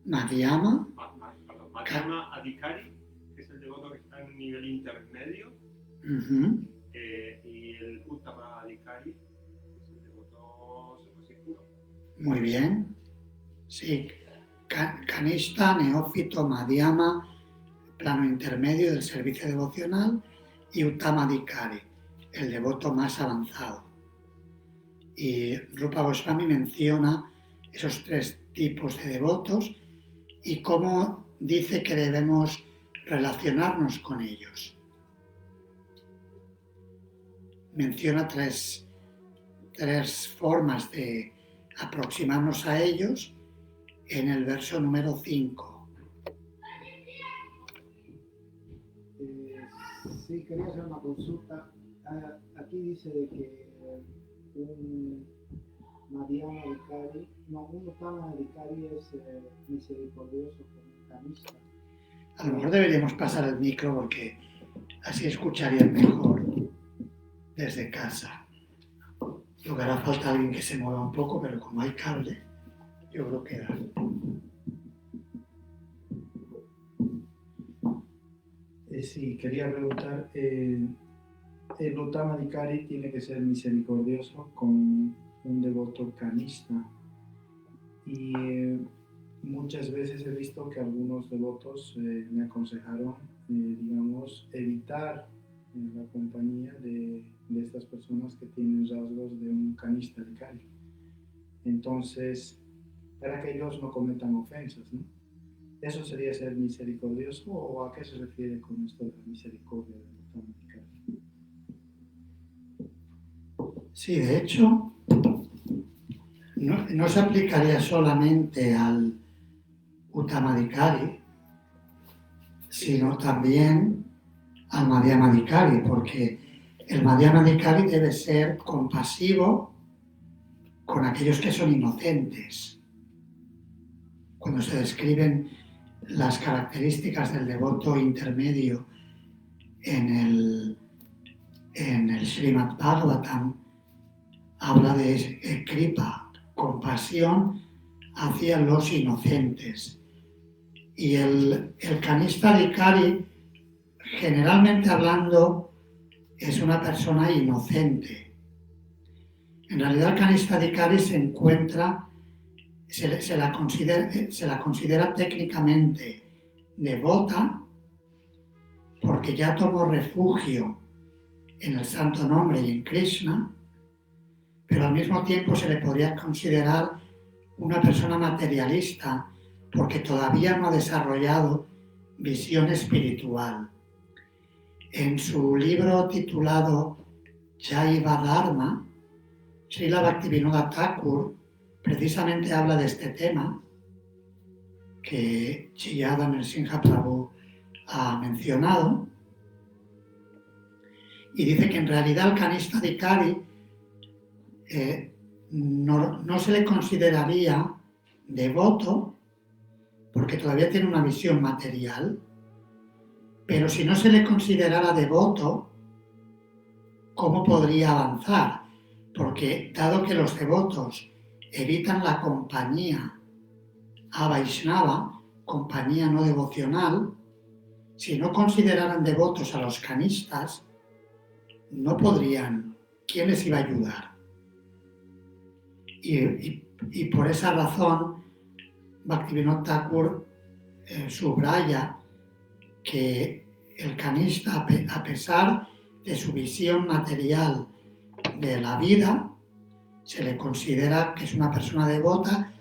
Madhyama, Madhyama Adhikari, que es el devoto que está en un nivel intermedio, y el Uttama Adhikari, que es el devoto puro. muy bien. Sí, Kanishta, neófito, Madhyama, plano intermedio del servicio devocional, y Uttama Adhikari, el devoto más avanzado. Y Rupa Goswami menciona esos 3 tipos de devotos y cómo dice que debemos relacionarnos con ellos. Menciona tres formas de aproximarnos a ellos en el verso número 5. Sí, quería hacer una consulta. Aquí dice de que un Madhyama Adhikari, un Uttama Adhikari es misericordioso con un Kanishta. A lo mejor deberíamos pasar el micro porque así escucharían mejor desde casa. Lo que hará falta alguien que se mueva un poco, pero como hay cable, yo creo que da. Sí, quería preguntar, el Uttama Adhikari tiene que ser misericordioso con un devoto kanishta y muchas veces he visto que algunos devotos me aconsejaron, digamos, evitar la compañía de estas personas que tienen rasgos de un kanishta Adhikari. Entonces, para que ellos no cometan ofensas, ¿no? ¿Eso sería ser misericordioso o a qué se refiere con esto de la misericordia del Uttama Adhikari? Sí, de hecho, no se aplicaría solamente al Uttama Adhikari, sino también al Madhyama Adhikari, porque el Madhyama Adhikari debe ser compasivo con aquellos que son inocentes. Cuando se describen las características del devoto intermedio en el Srimad Bhagavatam, habla de kripa, compasión hacia los inocentes. Y el Kanishta Adhikari, generalmente hablando, es una persona inocente. En realidad el Kanishta Adhikari se la considera técnicamente devota porque ya tomó refugio en el santo nombre y en Krishna, pero al mismo tiempo se le podría considerar una persona materialista porque todavía no ha desarrollado visión espiritual. En su libro titulado Jaiva Dharma, Srila Bhaktivinoda Thakur precisamente habla de este tema que Chiyada Nrsimha Prabhu ha mencionado y dice que en realidad el Kanishta Adhikari no se le consideraría devoto porque todavía tiene una visión material, pero si no se le considerara devoto, ¿cómo podría avanzar? Porque dado que los devotos evitan la compañía a Vaishnava, compañía no devocional, si no consideraran devotos a los kanishtas, no podrían. ¿Quién les iba a ayudar? Y por esa razón, Bhaktivinoda Thakur subraya que el kanishta, a pesar de su visión material de la vida, se le considera que es una persona devota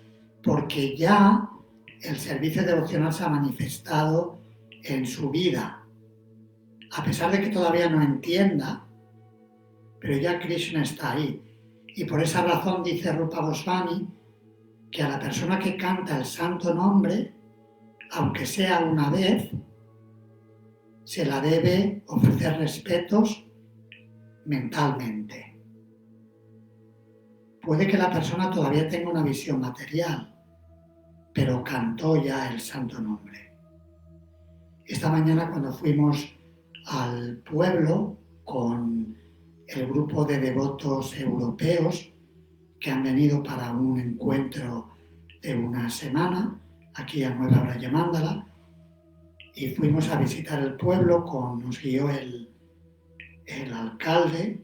porque ya el servicio devocional se ha manifestado en su vida. A pesar de que todavía no entienda, pero ya Krishna está ahí. Y por esa razón dice Rupa Goswami que a la persona que canta el santo nombre, aunque sea una vez, se la debe ofrecer respetos mentalmente. Puede que la persona todavía tenga una visión material, pero cantó ya el santo nombre. Esta mañana, cuando fuimos al pueblo con el grupo de devotos europeos que han venido para un encuentro de una semana aquí a Nueva Brayamándala, y fuimos a visitar el pueblo, nos guió el alcalde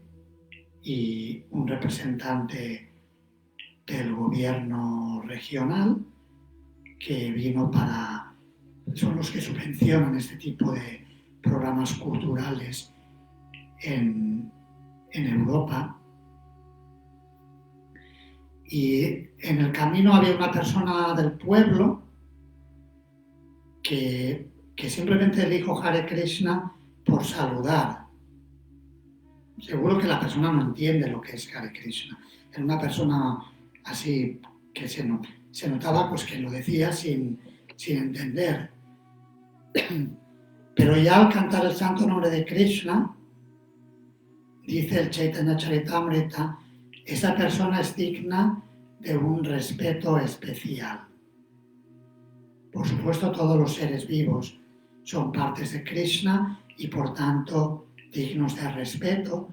y un representante del gobierno regional que vino son los que subvencionan este tipo de programas culturales en Europa. Y en el camino había una persona del pueblo que simplemente dijo Hare Krishna por saludar. Seguro que la persona no entiende lo que es Hare Krishna. Era una persona así que se notaba pues, que lo decía sin entender. Pero ya al cantar el santo nombre de Krishna, dice el Chaitanya Charitamrita, esa persona es digna de un respeto especial. Por supuesto, todos los seres vivos son partes de Krishna y por tanto dignos de respeto,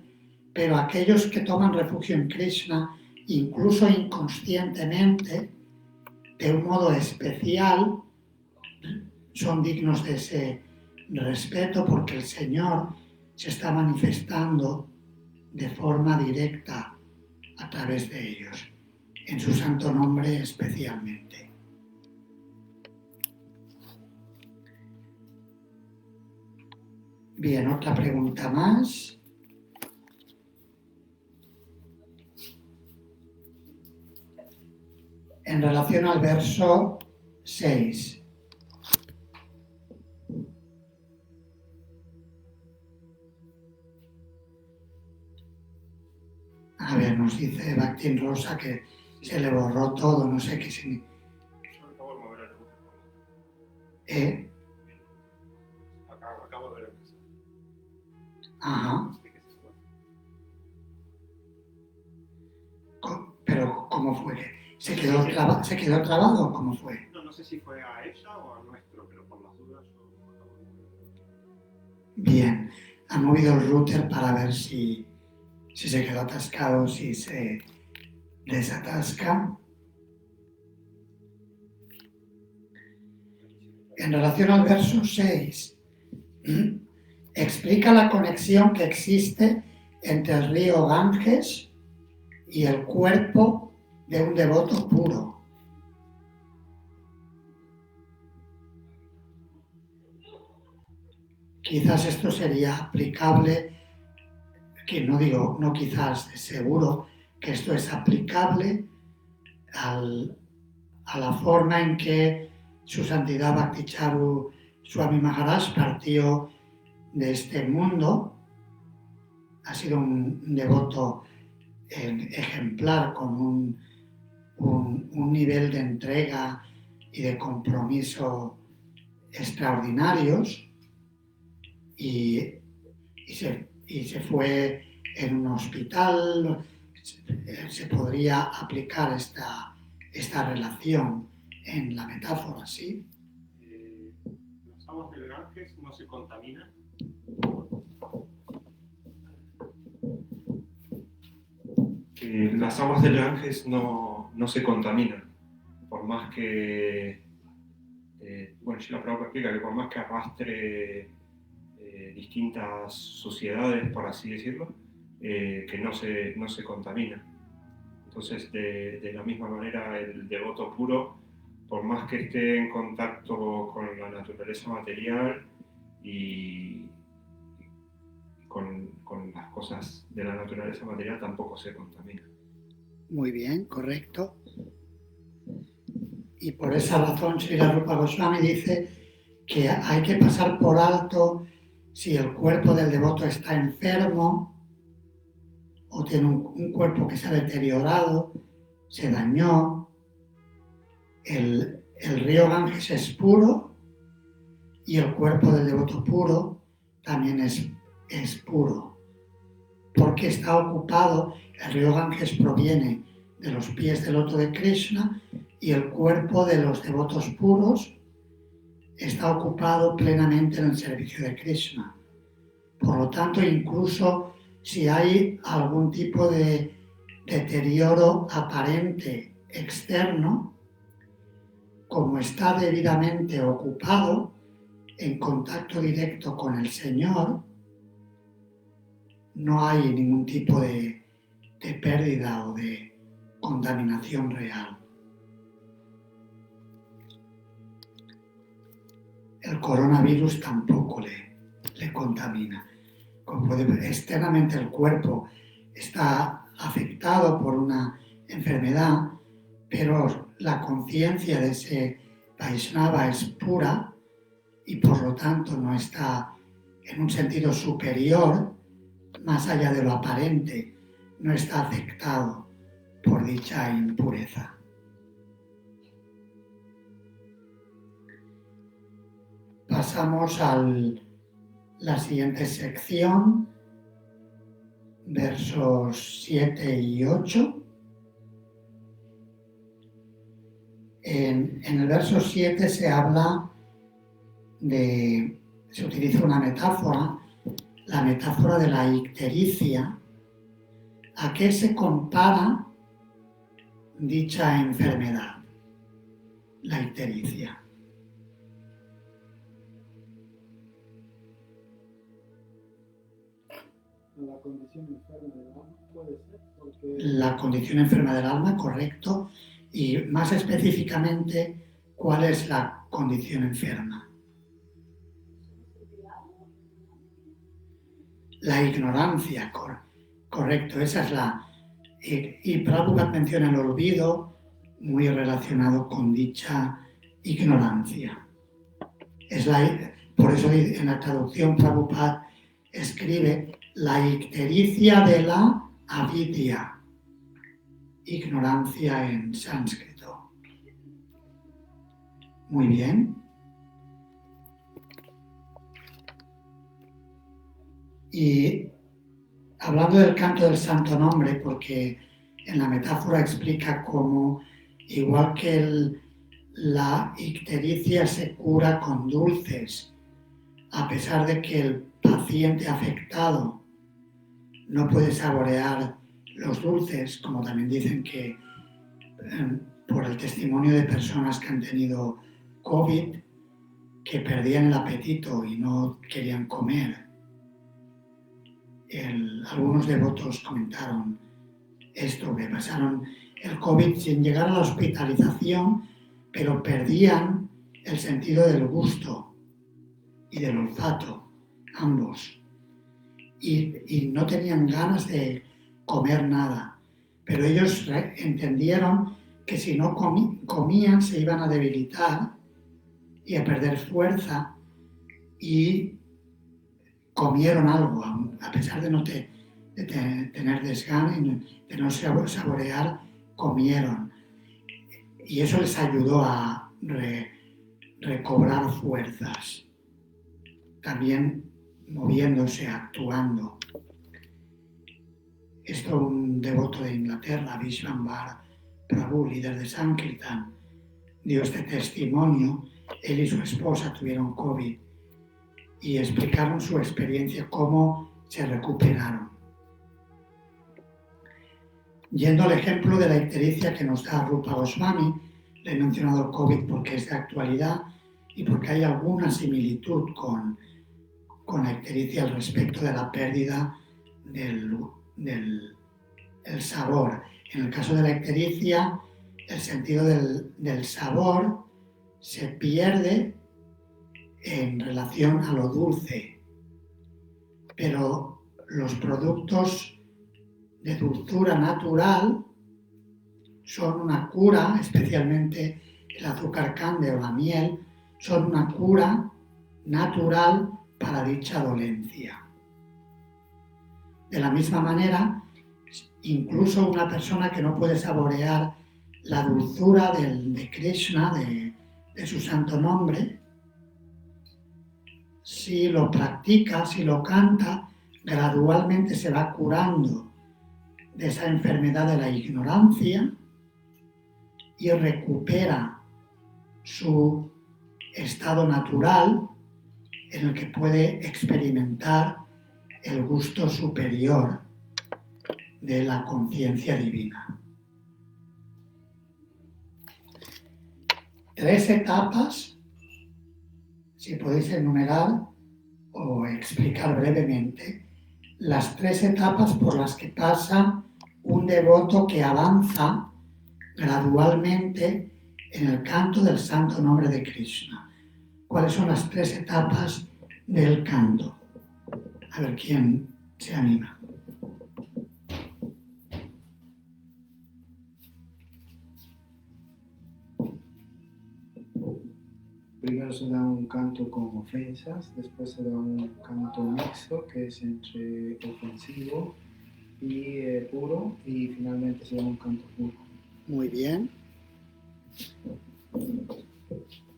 pero aquellos que toman refugio en Krishna, incluso inconscientemente, de un modo especial, son dignos de ese respeto porque el Señor se está manifestando de forma directa a través de ellos, en su santo nombre especialmente. Bien, otra pregunta más. En relación al verso 6. A ver, nos dice Bhaktin Rosa que se le borró todo, no sé qué significa. Acabo de ver el mensaje. Ajá. Pero, ¿cómo fue? ¿Se quedó trabado o cómo fue? No sé si fue a ella o a nuestro, pero por las dudas yo acabo de ver. Bien, ha movido el router para ver si se quedó atascado, si se desatasca. En relación al verso 6, explica la conexión que existe entre el río Ganges y el cuerpo de un devoto puro. Quizás esto sería aplicable, que no quizás, seguro que esto es aplicable a la forma en que Su Santidad Bhakticharu Swami Maharaj partió de este mundo. Ha sido un devoto ejemplar con un nivel de entrega y de compromiso extraordinarios y se fue en un hospital. Se podría aplicar esta relación en la metáfora, ¿sí? Las aguas del Ganges no se contaminan. Las aguas del Ganges no se contaminan, por más que, Srila Prabhupada explica que por más que arrastre distintas suciedades, por así decirlo, que no se contamina. Entonces, de la misma manera, el devoto puro, por más que esté en contacto con la naturaleza material y con las cosas de la naturaleza material, tampoco se contamina. Muy bien, correcto. Y por esa razón, Srila Rupa Goswami dice que hay que pasar por alto si el cuerpo del devoto está enfermo o tiene un cuerpo que se ha deteriorado, se dañó, el río Ganges es puro y el cuerpo del devoto puro también es puro, porque está ocupado. El río Ganges proviene de los pies del loto de Krishna y el cuerpo de los devotos puros está ocupado plenamente en el servicio de Krishna. Por lo tanto, incluso si hay algún tipo de deterioro aparente externo, como está debidamente ocupado en contacto directo con el Señor, no hay ningún tipo de pérdida o de contaminación real. El coronavirus tampoco le contamina. Como externamente el cuerpo está afectado por una enfermedad, pero la conciencia de ese Vaishnava es pura y por lo tanto no está en un sentido superior, más allá de lo aparente, no está afectado por dicha impureza. Pasamos a la siguiente sección, versos 7 y 8. En el verso 7 se utiliza una metáfora, la metáfora de la ictericia. ¿A qué se compara dicha enfermedad, la ictericia? La condición enferma del alma puede ser, porque La condición enferma del alma, correcto. Y más específicamente, ¿cuál es la condición enferma? La ignorancia, correcto, esa es la... Y Prabhupada menciona el olvido muy relacionado con dicha ignorancia. Por eso en la traducción Prabhupada escribe la ictericia de la avidya, ignorancia en sánscrito. Muy bien. Y hablando del canto del santo nombre, porque en la metáfora explica cómo, igual que la ictericia se cura con dulces, a pesar de que el paciente afectado no puede saborear los dulces, como también dicen que por el testimonio de personas que han tenido COVID, que perdían el apetito y no querían comer. Algunos devotos comentaron esto, que pasaron el COVID sin llegar a la hospitalización, pero perdían el sentido del gusto y del olfato, ambos. Y no tenían ganas de comer nada, pero ellos entendieron que si no comían se iban a debilitar y a perder fuerza, y comieron algo, a pesar de no tener desgana y de no saborear, comieron. Y eso les ayudó a recobrar fuerzas, también moviéndose, actuando. Esto un devoto de Inglaterra, Vishwambar Prabhu, líder de Sankirtan, dio este testimonio. Él y su esposa tuvieron COVID y explicaron su experiencia, cómo se recuperaron. Yendo al ejemplo de la ictericia que nos da Rupa Goswami, le he mencionado el COVID porque es de actualidad y porque hay alguna similitud con la ictericia al respecto de la pérdida del sabor. En el caso de la ictericia, el sentido del sabor se pierde en relación a lo dulce, pero los productos de dulzura natural son una cura, especialmente el azúcar cande o la miel, son una cura natural para dicha dolencia. De la misma manera, incluso una persona que no puede saborear la dulzura de Krishna, de su santo nombre, si lo practica, si lo canta, gradualmente se va curando de esa enfermedad de la ignorancia y recupera su estado natural en el que puede experimentar el gusto superior de la conciencia divina. 3 etapas, si podéis enumerar o explicar brevemente, las 3 etapas por las que pasa un devoto que avanza gradualmente en el canto del santo nombre de Krishna. ¿Cuáles son las 3 etapas del canto? A ver quién se anima. Primero se da un canto con ofensas, después se da un canto mixto que es entre ofensivo y puro, y finalmente se da un canto puro. Muy bien.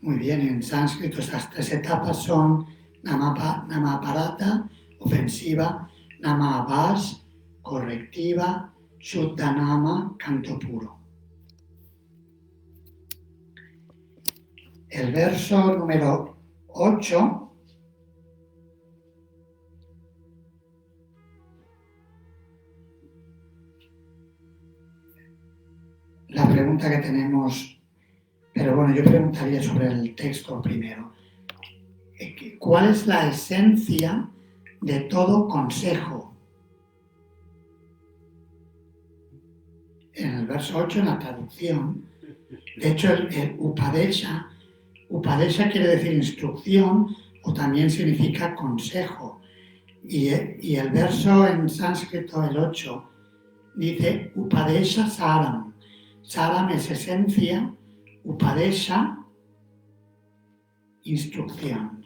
Muy bien, en sánscrito estas 3 etapas son Namaparata, ofensiva, Namabhas, correctiva, Shuddhanama, canto puro. El verso número 8 la pregunta que tenemos, pero bueno, yo preguntaría sobre el texto primero. ¿Cuál es la esencia de todo consejo? En el verso 8, en la traducción, de hecho el Upadesha quiere decir instrucción o también significa consejo. Y el verso en sánscrito, el 8, dice Upadesha Saram. Saram es esencia, Upadesha, instrucción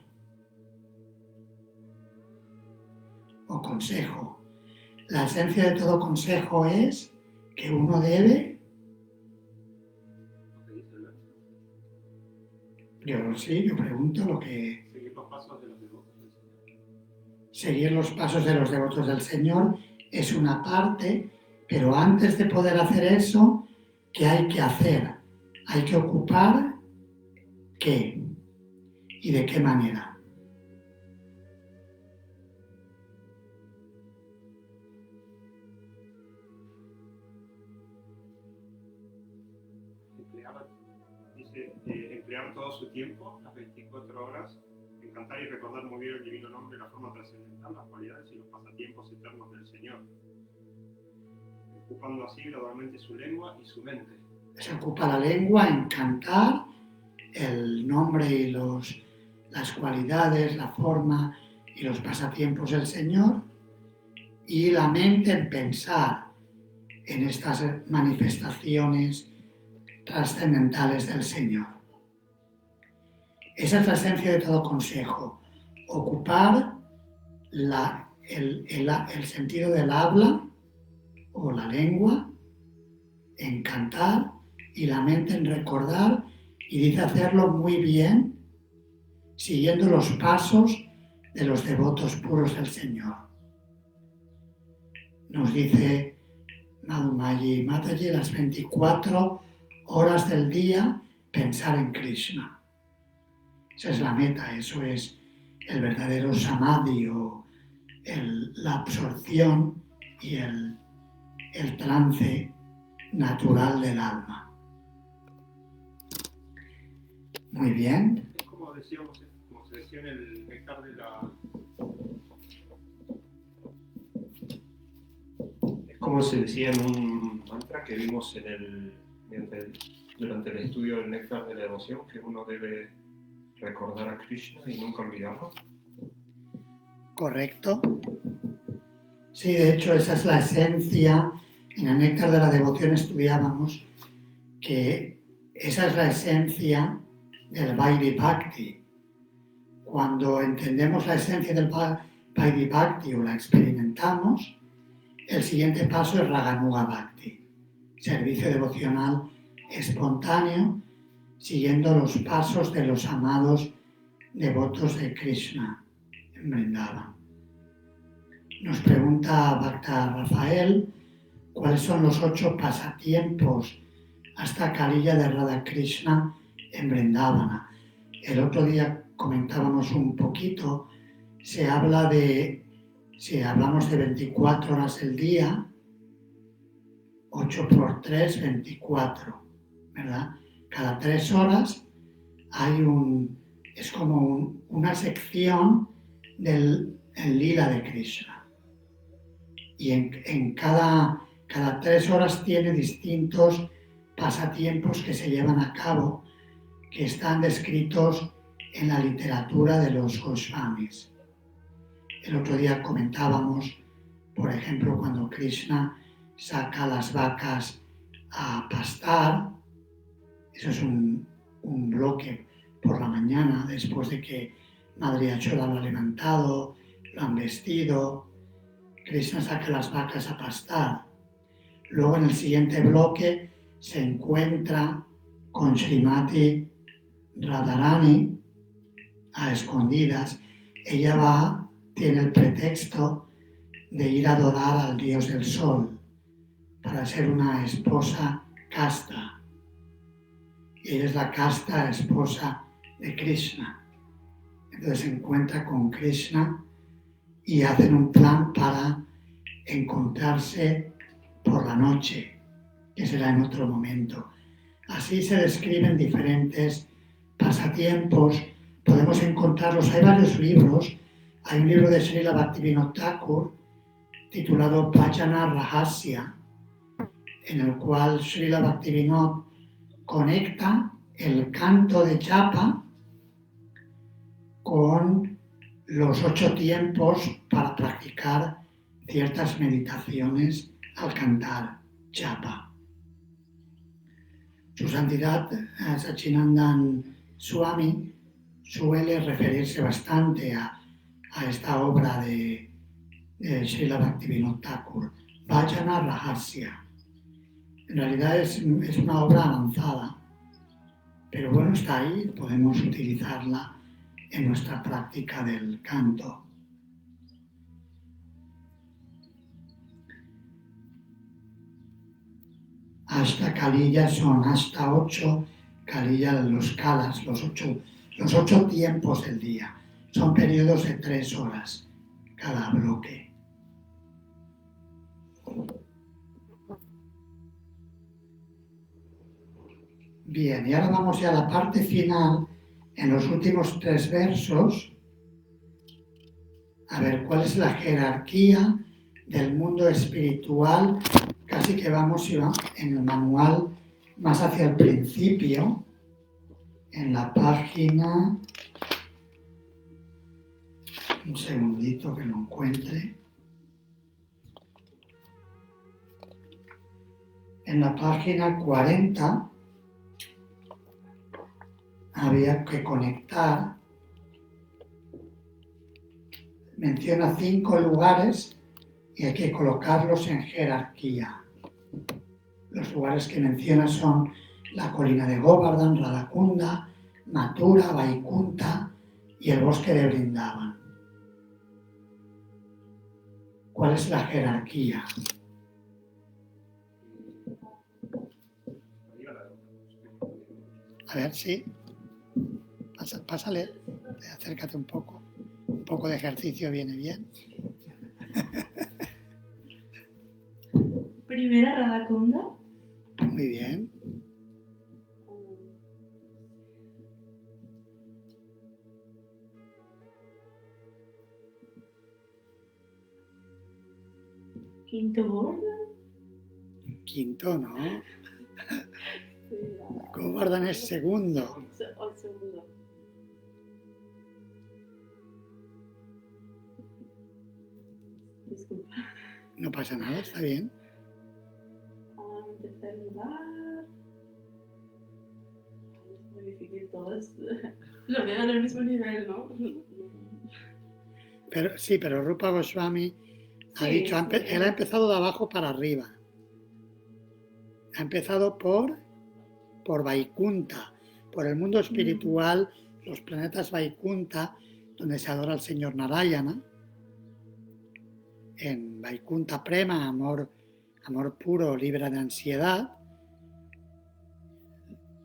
o consejo. La esencia de todo consejo es que uno debe, yo pregunto lo que... Seguir los pasos de los devotos del Señor es una parte, pero antes de poder hacer eso, ¿qué hay que hacer? Hay que ocupar ¿qué? ¿Y de qué manera? Emplear todo su tiempo, las 24 horas, en cantar y recordar muy bien el divino nombre, la forma trascendental, las cualidades y los pasatiempos eternos del Señor, ocupando así gradualmente su lengua y su mente. Se ocupa la lengua en cantar el nombre y las cualidades, la forma y los pasatiempos del Señor, y la mente en pensar en estas manifestaciones trascendentales del Señor. Esa es la esencia de todo consejo, ocupar el sentido del habla o la lengua en cantar y la mente en recordar, y dice hacerlo muy bien, siguiendo los pasos de los devotos puros del Señor. Nos dice Madhumayi Mataji, las 24 horas del día pensar en Krishna. Esa es la meta, eso es el verdadero samadhi o la absorción y el trance natural del alma. Muy bien. Es como decíamos, como se decía en el nectar de la... Es como se decía en un mantra que vimos durante el estudio del néctar de la devoción, que uno debe recordar a Krishna y nunca olvidarlo. Correcto. Sí, de hecho esa es la esencia. En el néctar de la devoción estudiábamos que esa es la esencia del Vaidhi Bhakti. Cuando entendemos la esencia del Vaidhi Bhakti o la experimentamos, el siguiente paso es Raganuga Bhakti, servicio devocional espontáneo, siguiendo los pasos de los amados devotos de Krishna en Vrindavan. Nos pregunta Bhakta Rafael cuáles son los 8 pasatiempos hasta Kaliya de Radha Krishna en Vrindavana. El otro día comentábamos un poquito, si hablamos de 24 horas el día, 8 por 3, 24, ¿verdad? Cada 3 horas hay es como una sección del lila de Krishna. Y en cada 3 horas tiene distintos pasatiempos que se llevan a cabo, que están descritos en la literatura de los Goswamis. El otro día comentábamos, por ejemplo, cuando Krishna saca las vacas a pastar, eso es un bloque por la mañana, después de que Madre Yachoda lo ha levantado, lo han vestido, Krishna saca las vacas a pastar. Luego en el siguiente bloque se encuentra con Srimati Radharani a escondidas. Ella tiene el pretexto de ir a adorar al dios del sol para ser una esposa casta. Y ella es la casta esposa de Krishna. Entonces se encuentra con Krishna y hacen un plan para encontrarse por la noche, que será en otro momento. Así se describen diferentes pasatiempos, podemos encontrarlos, hay varios libros, hay un libro de Srila Bhaktivinoda Thakur titulado Bhajana Rahasya, en el cual Srila Bhaktivinoda conecta el canto de japa con los 8 tiempos para practicar ciertas meditaciones al cantar japa. Su Santidad Sachinandan Swami suele referirse bastante a esta obra de Srila Bhaktivinoda Thakur, Bhajana Rahasya. En realidad es una obra avanzada, pero bueno, está ahí, podemos utilizarla en nuestra práctica del canto. Hasta Kaliya son hasta 8 Kaliya, los kalas, los 8 tiempos del día. Son periodos de 3 horas cada bloque. Bien, y ahora vamos ya a la parte final, en los últimos 3 versos, a ver cuál es la jerarquía del mundo espiritual. Casi que vamos en el manual más hacia el principio, en la página, un segundito que lo encuentre, en la página 40 había que conectar, menciona 5 lugares y hay que colocarlos en jerarquía. Los lugares que menciona son la colina de Govardhan, Radhakunda, Mathura, Vaikunta y el bosque de Vrindavan. ¿Cuál es la jerarquía? A ver, sí. Pásale, acércate un poco. Un poco de ejercicio viene bien. Primera Radhakunda. Muy bien. Quinto Govardhan. Quinto, ¿no? Govardhan es segundo. O segundo. Disculpa. No pasa nada, está bien. En tercer lugar. Es muy difícil, todos lo veo en el mismo nivel, ¿no? Pero, sí, pero Rupa Goswami ha Sí, dicho, sí. él ha empezado de abajo para arriba. Ha empezado por por Vaikunta, por el mundo espiritual, los planetas Vaikunta, donde se adora al Señor Narayana. En Vaikunta Prema, amor puro, libre de ansiedad,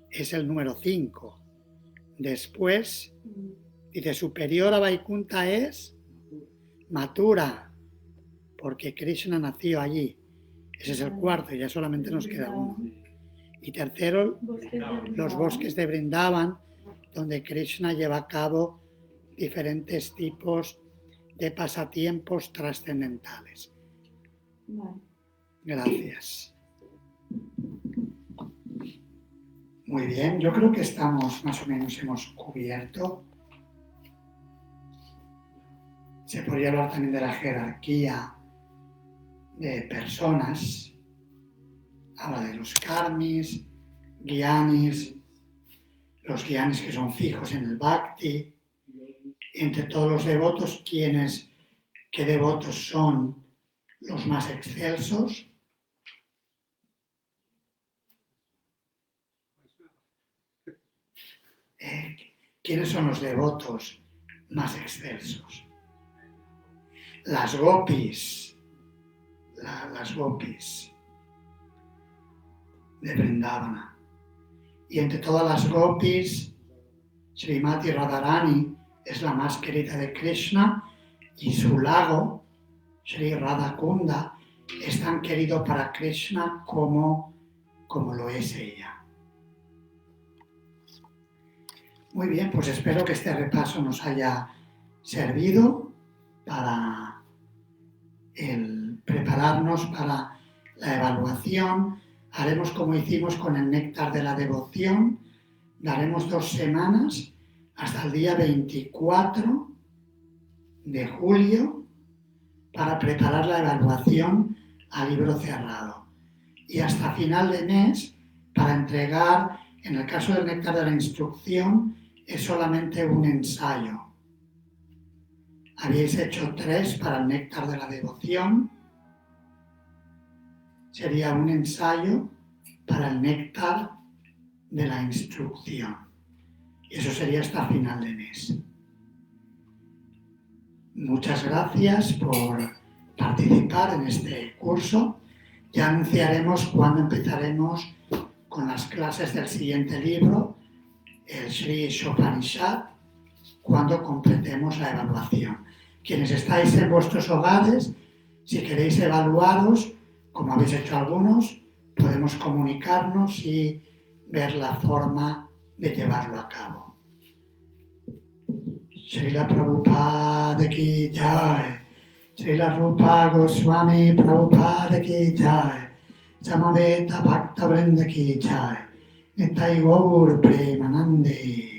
es el número 5. Después, dice, superior a Vaikunta es Mathura, porque Krishna nació allí. Ese es el cuarto, ya solamente nos queda uno. Y tercero, los bosques de Vrindavan, donde Krishna lleva a cabo diferentes tipos de pasatiempos trascendentales. Vale. Gracias. Muy bien, yo creo que estamos más o menos, hemos cubierto. Se podría hablar también de la jerarquía de personas. Habla de los karmis, gyanis, los gyanis que son fijos en el bhakti. Entre todos los devotos, ¿qué devotos son los más excelsos? ¿Quiénes son los devotos más excelsos? Las gopis, las gopis de Vrindavana. Y entre todas las gopis, Srimati Radharani es la más querida de Krishna y su lago, Sri Radhakunda, es tan querido para Krishna como lo es ella. Muy bien, pues espero que este repaso nos haya servido para prepararnos para la evaluación. Haremos como hicimos con el néctar de la devoción. Daremos 2 semanas hasta el día 24 de julio para preparar la evaluación a libro cerrado. Y hasta final de mes para entregar, en el caso del néctar de la instrucción, es solamente un ensayo. Habéis hecho 3 para el néctar de la devoción. Sería un ensayo para el néctar de la instrucción. Y eso sería hasta final de mes. Muchas gracias por participar en este curso. Ya anunciaremos cuándo empezaremos con las clases del siguiente libro, el Sri Ishopanishad, cuando completemos la evaluación. Quienes estáis en vuestros hogares, si queréis evaluaros, como habéis hecho algunos, podemos comunicarnos y ver la forma de llevarlo a cabo. Srila Prabhupada ki jai, Srila Rupa Goswami Prabhupada ki jai, Samaveta Bhakta Vrinda ki jai, Nitai Gaur Premanande.